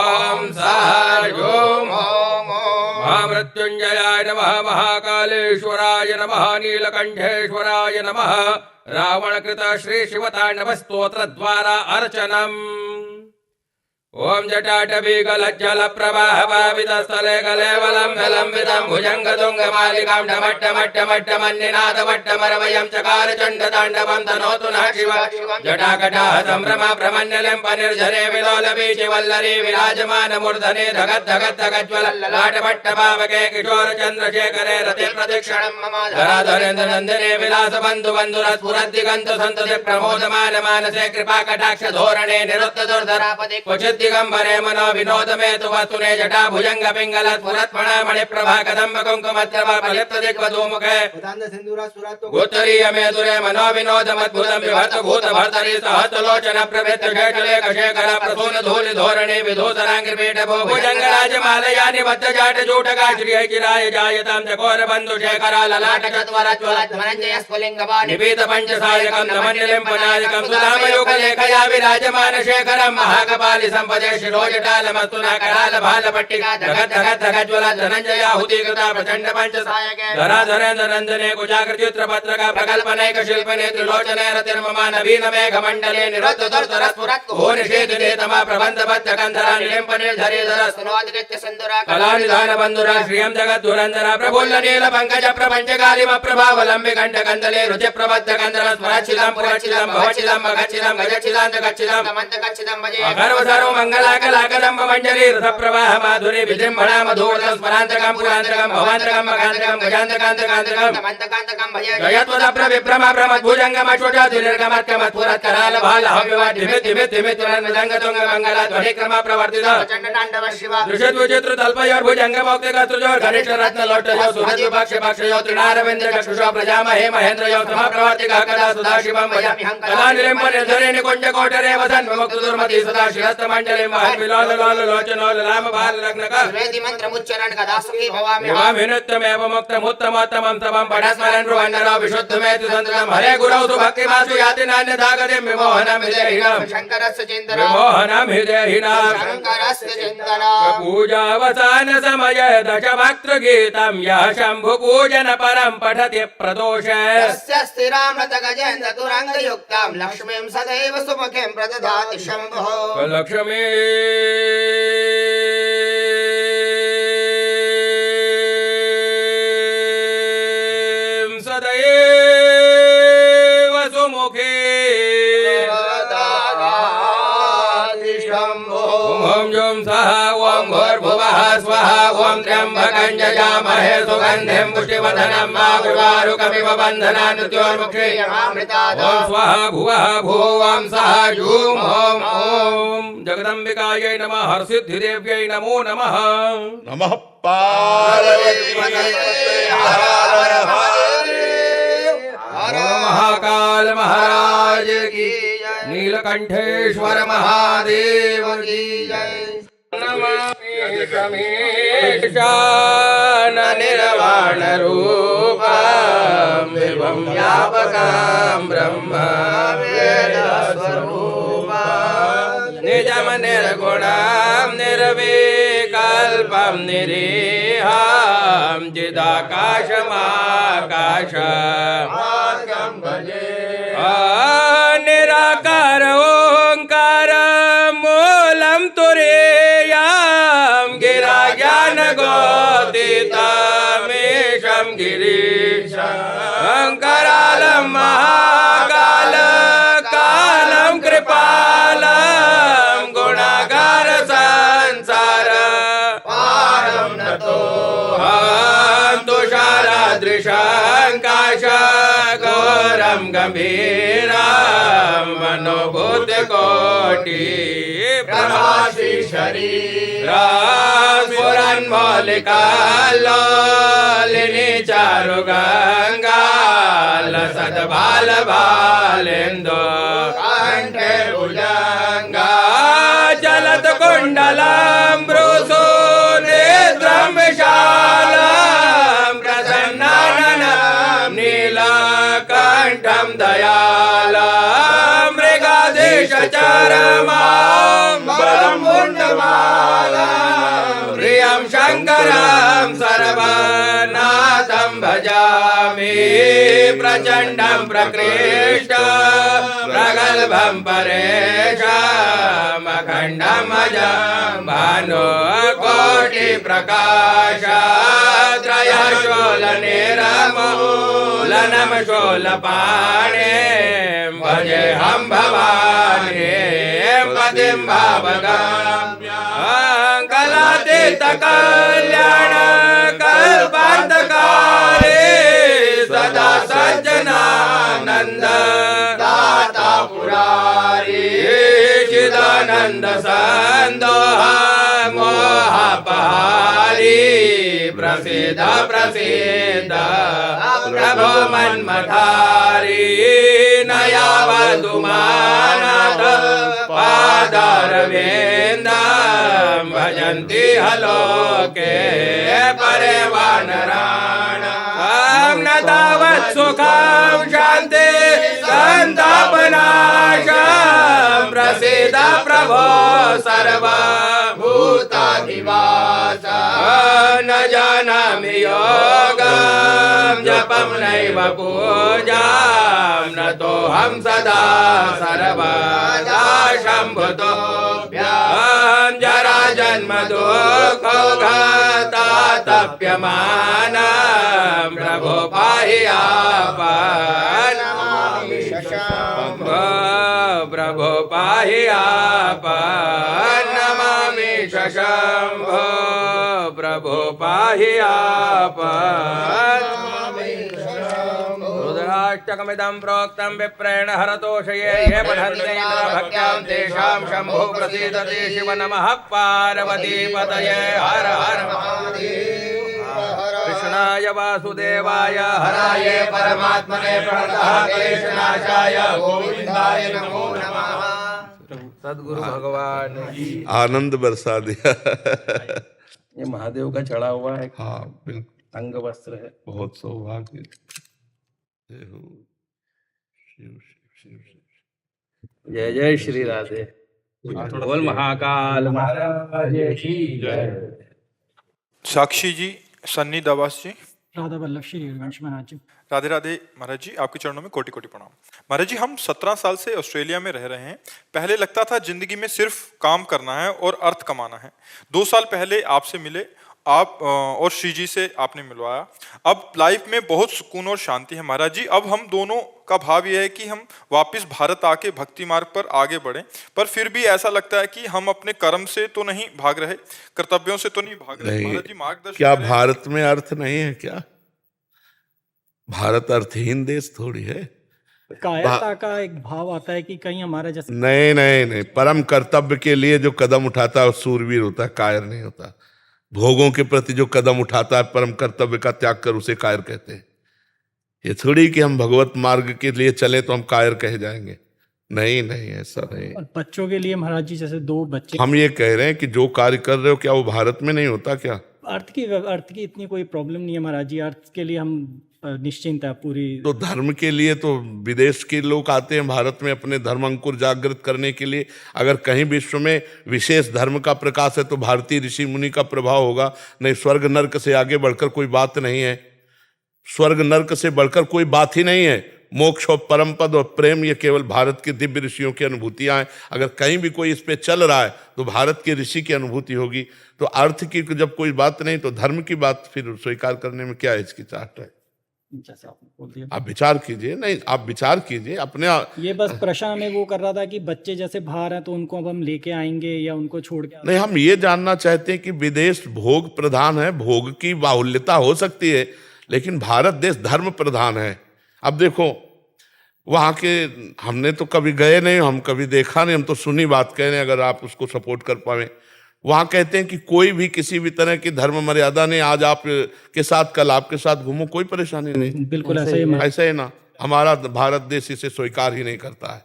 ओम सः ओम मृत्युंजयाय नमः महाकालेश्वराय नमः नीलकंठेश्वराय नमः रावणकृत श्री शिवतांडव स्तोत्र द्वारा अर्चनम् ओम जटाटवी गलज्जल प्रवाह भावित स्थले कलेवलम विलंबितम भुजंग तुंग मालिकां डमट्ट मट्ट मट्ट मन्निनाद वट्ट मरवयं चकार चंड तांडवं तनोतु नः शिव जटाकटाः संभ्रम प्रमन्यलं पनिर्झरे विलोल बीच वल्लरी विराजमान मूर्धने धगत धगत धगज्वल लाट पट्ट पावके किशोर चंद्रशेखरे रते प्रदक्षिणं मम धराधरेन्द्र नंदिने विलास बंधु बंधुर स्फुरद्दिगंत संतति प्रमोदमान मानसे कृपा कटाक्ष धोरणे निरुक्त दुर्धरापदि क्वचित् दिगंबरे मनो विनोद में तु वस्तुने जटा भुजंग पिंगल पुरत्मण मणिप्रभा कदम्ब कुंकुमत्रवा प्रलिप्त दिग्वधूमुखे गोत्तरीय मेदुरे मनो विनोद मद्भुतम विभर्त भूत भर्तरी सहस्रलोचन प्रवृत्त शेषलेख शेखर प्रसून धूलि धोरणे विधूसरांग्रपीठ भो भुजंग राजमालया निबद्ध जाट जूटका श्री चिराय जायतां चकोर बंधु शेखरा ललाट चत्वर ज्वलत् धनंजय स्फुलिंगवा निपीत पंचसायकं नमन्यलिम्पनायकं सुधामयोग लेखया विराजमान शेखरं महाकपालि संपदे शिरोजटालमस्तुना कराल भाल पट्टिका धगत धगत धगत ज्वलत् धनंजय आहुतिकृता प्रचंड पंचसायके धराधरेन्द्र नंदने कुजाकृचित्र पत्रका प्रकल्पनैक शिल्पने त्रिलोचने रतिर्ममा नवीन मेघ मंडले निरत दर्तर स्फुरत् को निषेधने तमा प्रबंध बद्ध कंधरा निलिम्पने धरेधर स्तनोदित्य संदुरा कला निधान बंधुरा श्रियं जगत् धुरंधरा प्रफुल्ल नील पंकज प्रपंच गालिम प्रभावलंबि कंठ कंदले रुचि प्रबद्ध कंधर स्मरचिलम पुरचिलम भवचिलम मगचिलम गजचिलम गच्छिलम तमंत गच्छिलम भजे अगर्व सर्व मंगला कला कदम्ब मंजरी रथ प्रवाह माधुरी विजृंभणा मधुरतम स्मरांतकम पुरांतकम भवांतकम मगांतकम गजांतकांतकांतकम तमंतकांतकम भजे जयत्वद प्रविभ्रमा प्रमद्भुजंगम अच्युता दुर्गमत्कम पुरत् कराल भाल हव्यवा धिमित धिमित धिमित तुरन मृदंग तुंग मंगला ध्वनि क्रम प्रवर्तित प्रचंड तांडव शिव दृश्य विचित्र तल्पयोर भुजंग मौक्तिक त्रजोर घनिष्ठ रत्न लोटयो सुरज विपक्ष पक्षयो त्रिनारविंद चक्षुषो प्रजामहे महेंद्रयो सम प्रवर्तिक कदा सदाशिवं भजामि हं कदा निलिम्ब निर्धरे निकुंज कोटरे वसन विमुक्त दुर्मति सदा शिरस्त मंडले महल विलोल लोल लोचनो ललाम बाल लग्नक वेदी मंत्र उच्चारण कदा सुखी भवामि भवामि नित्यमेव मुक्तम उत्तमोत्तमं तवं पठस्मरन् ब्रुवन्नरो विशुद्धमेति सन्ततं हरे गुरौ तु भक्तिमासु याति नान्यथा गतिं विमोहनं हृदयहीनं शंकरस्य चिन्तनं विमोहनं हृदयहीनं शंकरस्य चिन्तनं पूजावसान समय दशभक्त गीतं यः शंभु पूजन परं पठति प्रदोष तस्य स्थिरामृत गजेन्द्र तुरंग युक्तां लक्ष्मीं सदैव सुमुखीं प्रददाति शंभुः लक्ष्मी सदैव सुमुखी ओम जों सः ओम भूर्भुवः स्वः ओम त्र्यंबकं यजामहे सुगन्धिं पुष्टिवर्धनं मागुरुवारुकमिव बन्धनान् मृत्योर्मुक्षीयमामृतात् ओम स्वः भुवः भुवं सः जूं ओम ओम जगदम्बिकायै नमः हरसिद्धिदेव्यै नमो नमः नमः पार्वतीपतये हर हर महादेव महाकाल महाराज की नीलकंठेश्वर महादेव की जय नमामि शमीशान निर्वाण रूपं विभं व्यापकं ब्रह्म वेद स्वरूपं निजम निर्गुणं निर्विकल्पं निरीहं चिदाकाशमाकाशं भजे निराकार ओंकार मूलं तुरीयं गिरा ज्ञान गोदितमेशं गिरीशं करालं महाकाल कालं कृपालं गुणागार संसार पारं नतो तुषारादृशं काशघोरं गंभीरं मनोभूतकोटि प्रभासी शरीरं स्फुरन्मौलिकालोलिनी चारुगंगा लसद्भाल भालेन्दो कंठे भुजंगा चलत कुंडलं भ्रूसु नेत्रं विशालं प्रसन्नाननं नीलकण्ठं दयालं मृगाधीशचरमां बलं मुण्डमालं प्रियं शङ्करं सर्वनाथं भजामि प्रचण्डं प्रकृष्ट प्रगल्भं परेशम् अखण्डम् अजं भानुकोटि प्रकाश त्रयः शूलनिरमूलनं शूलपाणिं भजेऽहं भवानीं पतिं भावगम्यां कलातीतकल्याण कल्पान्तकाले सदा सज्जनानन्द दाता पुरारी चिदानंद संदोह मोहपहारी प्रसिद्ध प्रसिद्ध प्रभो मन्मथारी नया वधुमानद पादारविंद भजन्ति हलोके परिवानराण न तावत् सुखं शान्ति संतापनाशं प्रसीद प्रभो सर्वभूताधिवास न जानामि योगं जपं नैव पूजां न तोऽहं सदा सर्वदा शम्भुतोऽभ्यां जरा जन्म दुःखघातातप्यमानं प्रभो पाहि आपन् प्रभो पाहि आपन् नमामि शशम्भो प्रभो पाहि आपन् रुद्राष्टकमिदं प्रोक्तं विप्रेण हरतोषये ये पठन्ते भक्त्यां तेषां शम्भो प्रसीदते शिव नमः पार्वती पतये हर हर महादेव कृष्णाय वासुदेवाय हराय परमात्मने प्रणतः क्लेशनाशाय गोविन्दाय नमो नमः। सद्गुरु भगवान की आनंद बरसा दिया। ये महादेव का चढ़ा हुआ है हाँ बिल्कुल, अंग वस्त्र है। बहुत सौभाग्य। जय हो शिव शिव शिव शिव। जय जय श्री राधे। बोल महाकाल महाराज की जय। साक्षी जी, सन्नी दवास जी, राधा वल्लभ श्री हरिवंश महाराज जी। राधे राधे महाराज जी, आपके चरणों में कोटि कोटि प्रणाम। महाराज जी, हम 17 साल से ऑस्ट्रेलिया में रह रहे हैं। पहले लगता था जिंदगी में सिर्फ काम करना है और अर्थ कमाना है। 2 साल पहले आपसे मिले, आप और श्री जी से आपने मिलवाया। अब लाइफ में बहुत सुकून और शांति है महाराज जी। अब हम दोनों का भाव यह है कि हम वापस भारत आके भक्ति मार्ग पर आगे बढ़ें, पर फिर भी ऐसा लगता है कि हम अपने कर्म से तो नहीं भाग रहे, कर्तव्यों से तो नहीं भाग रहे। महाराज जी मार्गदर्शन क्या करें। भारत में अर्थ नहीं है क्या? भारत अर्थहीन देश थोड़ी है। कायरता का एक भाव आता है कि कहीं हमारा जैसे नहीं नहीं नहीं, परम कर्तव्य के लिए जो कदम उठाता है वो सूरवीर होता है, कायर नहीं होता। भोगों के प्रति जो कदम उठाता है, परम कर्तव्य का त्याग कर, उसे कायर कहते हैं। ये थोड़ी कि हम भगवत मार्ग के लिए चले तो हम कायर कह जाएंगे। नहीं नहीं, ऐसा नहीं। और बच्चों के लिए महाराज जी जैसे 2 बच्चे, हम ये कह रहे हैं कि जो कार्य कर रहे हो क्या वो भारत में नहीं होता क्या? अर्थ की इतनी कोई प्रॉब्लम नहीं है महाराज जी। अर्थ के लिए हम निश्चिंत है पूरी। तो धर्म के लिए तो विदेश के लोग आते हैं भारत में अपने धर्म अंकुर जागृत करने के लिए। अगर कहीं विश्व में विशेष धर्म का प्रकाश है तो भारतीय ऋषि मुनि का प्रभाव होगा। नहीं, स्वर्ग नर्क से आगे बढ़कर कोई बात नहीं है। स्वर्ग नर्क से बढ़कर कोई बात ही नहीं है। मोक्ष और परम पद और प्रेम, ये केवल भारत के दिव्य ऋषियों की अनुभूतियां हैं। अगर कहीं भी कोई इस पे चल रहा है तो भारत के ऋषि की अनुभूति होगी। तो अर्थ की जब कोई बात नहीं तो धर्म की बात फिर स्वीकार करने में क्या हिचकिचाहट है? जैसे आपने बोल दिया, आप विचार कीजिए। नहीं, आप विचार कीजिए अपने। ये बस प्रश्न में वो कर रहा था कि बच्चे जैसे बाहर हैं तो उनको अब हम लेके आएंगे या उनको छोड़ के नहीं, हम ये जानना चाहते हैं कि विदेश भोग प्रधान है, भोग की बाहुल्यता हो सकती है, लेकिन भारत देश धर्म प्रधान है। अब देखो वहाँ के, हमने तो कभी गए नहीं, हम कभी देखा नहीं, हम तो सुनी बात कह रहे हैं। अगर आप उसको सपोर्ट कर पाए, वहाँ कहते हैं कि कोई भी किसी भी तरह की धर्म मर्यादा नहीं। आज आप के साथ, कल आपके साथ घूमो, कोई परेशानी नहीं। बिल्कुल ऐसा ही ऐसा ही ना, हमारा भारत देश इसे स्वीकार ही नहीं करता है।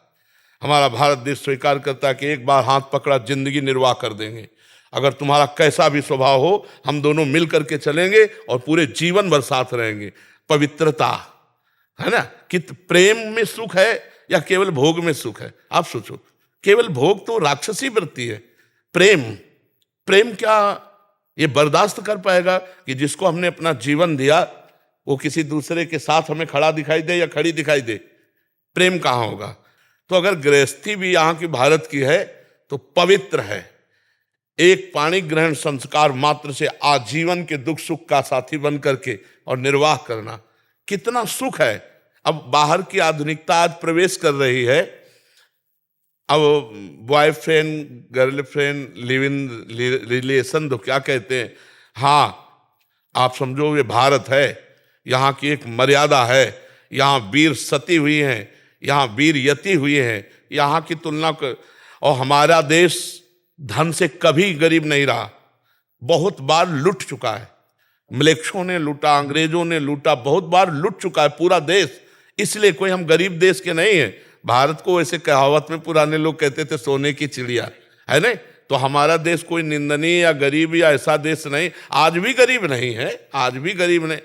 हमारा भारत देश स्वीकार करता है कि एक बार हाथ पकड़ा जिंदगी निर्वाह कर देंगे। अगर तुम्हारा कैसा भी स्वभाव हो, हम दोनों मिल करके चलेंगे और पूरे जीवन भर साथ रहेंगे। पवित्रता है ना, कि प्रेम में सुख है या केवल भोग में सुख है? आप सोचो, केवल भोग तो राक्षसी वृत्ति है। प्रेम क्या ये बर्दाश्त कर पाएगा कि जिसको हमने अपना जीवन दिया वो किसी दूसरे के साथ हमें खड़ा दिखाई दे या खड़ी दिखाई दे? प्रेम कहाँ होगा? तो अगर गृहस्थी भी यहाँ की भारत की है तो पवित्र है। एक पाणी ग्रहण संस्कार मात्र से आजीवन के दुख सुख का साथी बन करके और निर्वाह करना कितना सुख है। अब बाहर की आधुनिकता आज प्रवेश कर रही है। अब boyfriend girlfriend live in relation तो क्या कहते हैं। हाँ, आप समझो ये भारत है, यहाँ की एक मर्यादा है, यहाँ वीर सती हुई हैं, यहाँ वीर यति हुए हैं, यहाँ की तुलना कर। और हमारा देश धन से कभी गरीब नहीं रहा, बहुत बार लूट चुका है, म्लेच्छों ने लूटा, अंग्रेजों ने लूटा, बहुत बार लूट चुका है पूरा देश। इसलिए कोई हम गरीब देश के नहीं है। भारत को वैसे कहावत में पुराने लोग कहते थे सोने की चिड़िया, है नहीं? तो हमारा देश कोई निंदनीय या गरीब या ऐसा देश नहीं, आज भी गरीब नहीं है, आज भी गरीब नहीं।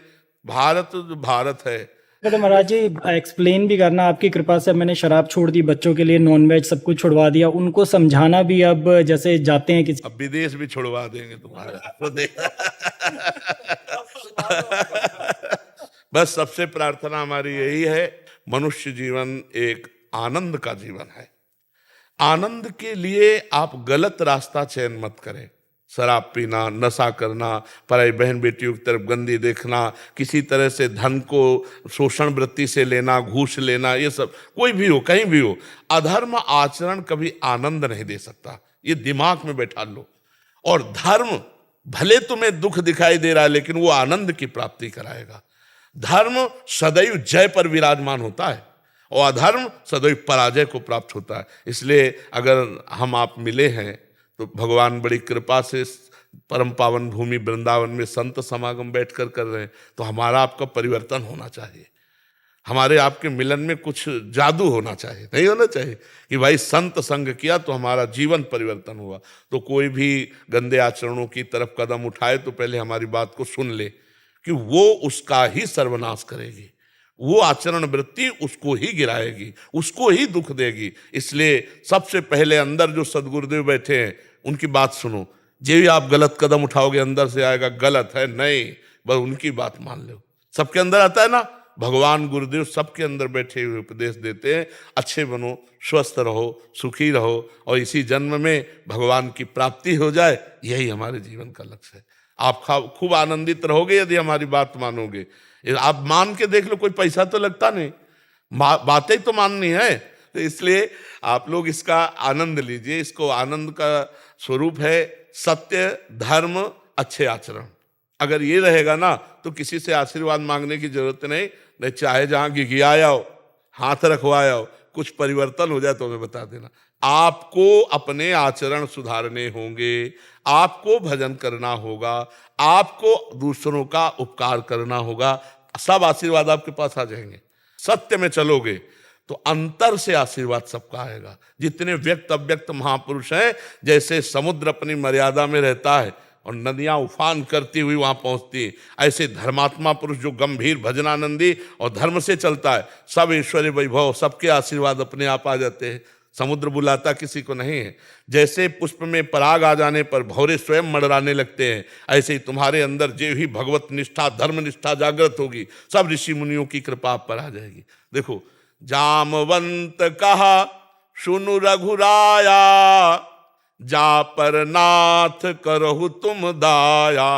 भारत भारत है। तो महाराज जी एक्सप्लेन भी करना, आपकी कृपा से मैंने शराब छोड़ दी, बच्चों के लिए नॉनवेज सब कुछ छुड़वा दिया, उनको समझाना भी अब जैसे जाते हैं किसी अब विदेश भी छुड़वा देंगे तुम्हारा तो देख। बस सबसे प्रार्थना हमारी यही है, मनुष्य जीवन एक आनंद का जीवन है। आनंद के लिए आप गलत रास्ता चयन मत करें। शराब पीना, नशा करना, पराई बहन बेटियों की तरफ गंदी देखना, किसी तरह से धन को शोषण वृत्ति से लेना, घूस लेना, ये सब कोई भी हो, कहीं भी हो, अधर्म आचरण कभी आनंद नहीं दे सकता। ये दिमाग में बैठा लो। और धर्म भले तुम्हें दुख दिखाई दे रहा है, लेकिन वो आनंद की प्राप्ति कराएगा। धर्म सदैव जय पर विराजमान होता है और अधर्म सदैव पराजय को प्राप्त होता है। इसलिए अगर हम आप मिले हैं तो भगवान बड़ी कृपा से परम पावन भूमि वृंदावन में संत समागम बैठकर कर रहे हैं, तो हमारा आपका परिवर्तन होना चाहिए। हमारे आपके मिलन में कुछ जादू होना चाहिए, नहीं होना चाहिए कि भाई संत संग किया तो हमारा जीवन परिवर्तन हुआ। तो कोई भी गंदे आचरणों की तरफ कदम उठाए तो पहले हमारी बात को सुन ले कि वो उसका ही सर्वनाश करेगी, वो आचरण वृत्ति उसको ही गिराएगी, उसको ही दुख देगी। इसलिए सबसे पहले अंदर जो सदगुरुदेव बैठे हैं उनकी बात सुनो। जो भी आप गलत कदम उठाओगे अंदर से आएगा गलत है, नहीं, बस उनकी बात मान लो। सबके अंदर आता है ना, भगवान गुरुदेव सबके अंदर बैठे हुए उपदेश देते हैं, अच्छे बनो, स्वस्थ रहो, सुखी रहो और इसी जन्म में भगवान की प्राप्ति हो जाए, यही हमारे जीवन का लक्ष्य है। आप खूब आनंदित रहोगे यदि हमारी बात मानोगे। आप मान के देख लो, कोई पैसा तो लगता नहीं, बातें तो माननी है। तो इसलिए आप लोग इसका आनंद लीजिए। इसको आनंद का स्वरूप है सत्य, धर्म, अच्छे आचरण। अगर ये रहेगा ना तो किसी से आशीर्वाद मांगने की जरूरत नहीं चाहे जहां गिगियाओ, हाथ रखवाओ, कुछ परिवर्तन हो जाए तो हमें बता देना। आपको अपने आचरण सुधारने होंगे, आपको भजन करना होगा, आपको दूसरों का उपकार करना होगा, सब आशीर्वाद आपके पास आ जाएंगे। सत्य में चलोगे तो अंतर से आशीर्वाद सबका आएगा। जितने व्यक्त अव्यक्त महापुरुष हैं, जैसे समुद्र अपनी मर्यादा में रहता है और नदियां उफान करती हुई वहां पहुंचती है, ऐसे धर्मात्मा पुरुष जो गंभीर भजनानंदी और धर्म से चलता है, सब ऐश्वर्य वैभव सबके आशीर्वाद अपने आप आ जाते हैं। समुद्र बुलाता किसी को नहीं है। जैसे पुष्प में पराग आ जाने पर भौरे स्वयं मडराने लगते हैं, ऐसे ही तुम्हारे अंदर जो ही भगवत निष्ठा, धर्म निष्ठा जागृत होगी, सब ऋषि मुनियों की कृपा आप पर आ जाएगी। देखो, जामवंत कहा सुनु रघुराया, जा पर नाथ करहु तुम दाया,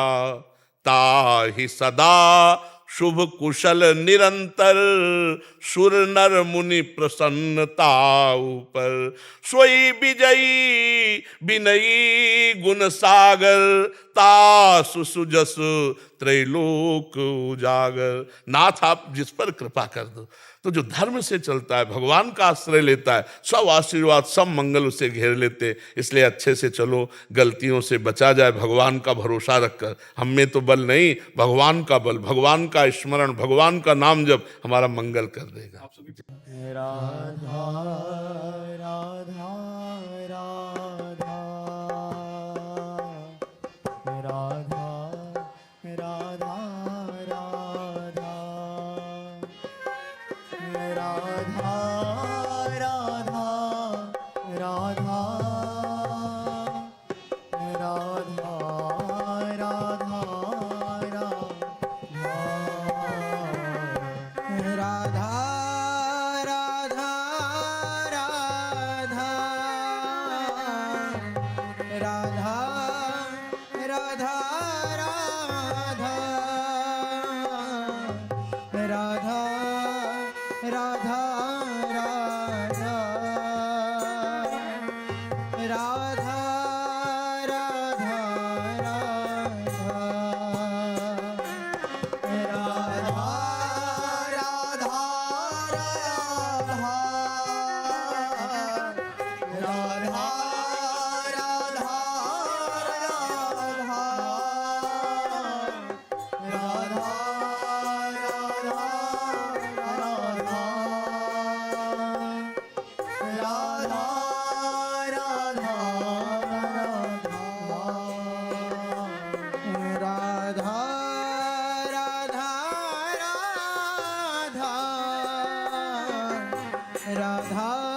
ताहि सदा शुभ कुशल निरंतर, सुर नर मुनि प्रसन्नता ऊपर, सोई विजयी विनयी गुण सागर, तासु सुजस त्रैलोक उजागर। नाथ आप जिस पर कृपा कर दो, तो जो धर्म से चलता है, भगवान का आश्रय लेता है, सब आशीर्वाद सब मंगल उसे घेर लेते। इसलिए अच्छे से चलो, गलतियों से बचा जाए, भगवान का भरोसा रखकर। हम में तो बल नहीं, भगवान का बल, भगवान का स्मरण, भगवान का नाम जब हमारा मंगल कर देगा। राधा राधा राधा राधा राधा राधा राधा राधा राधा राधा राधा राधा राधा राधा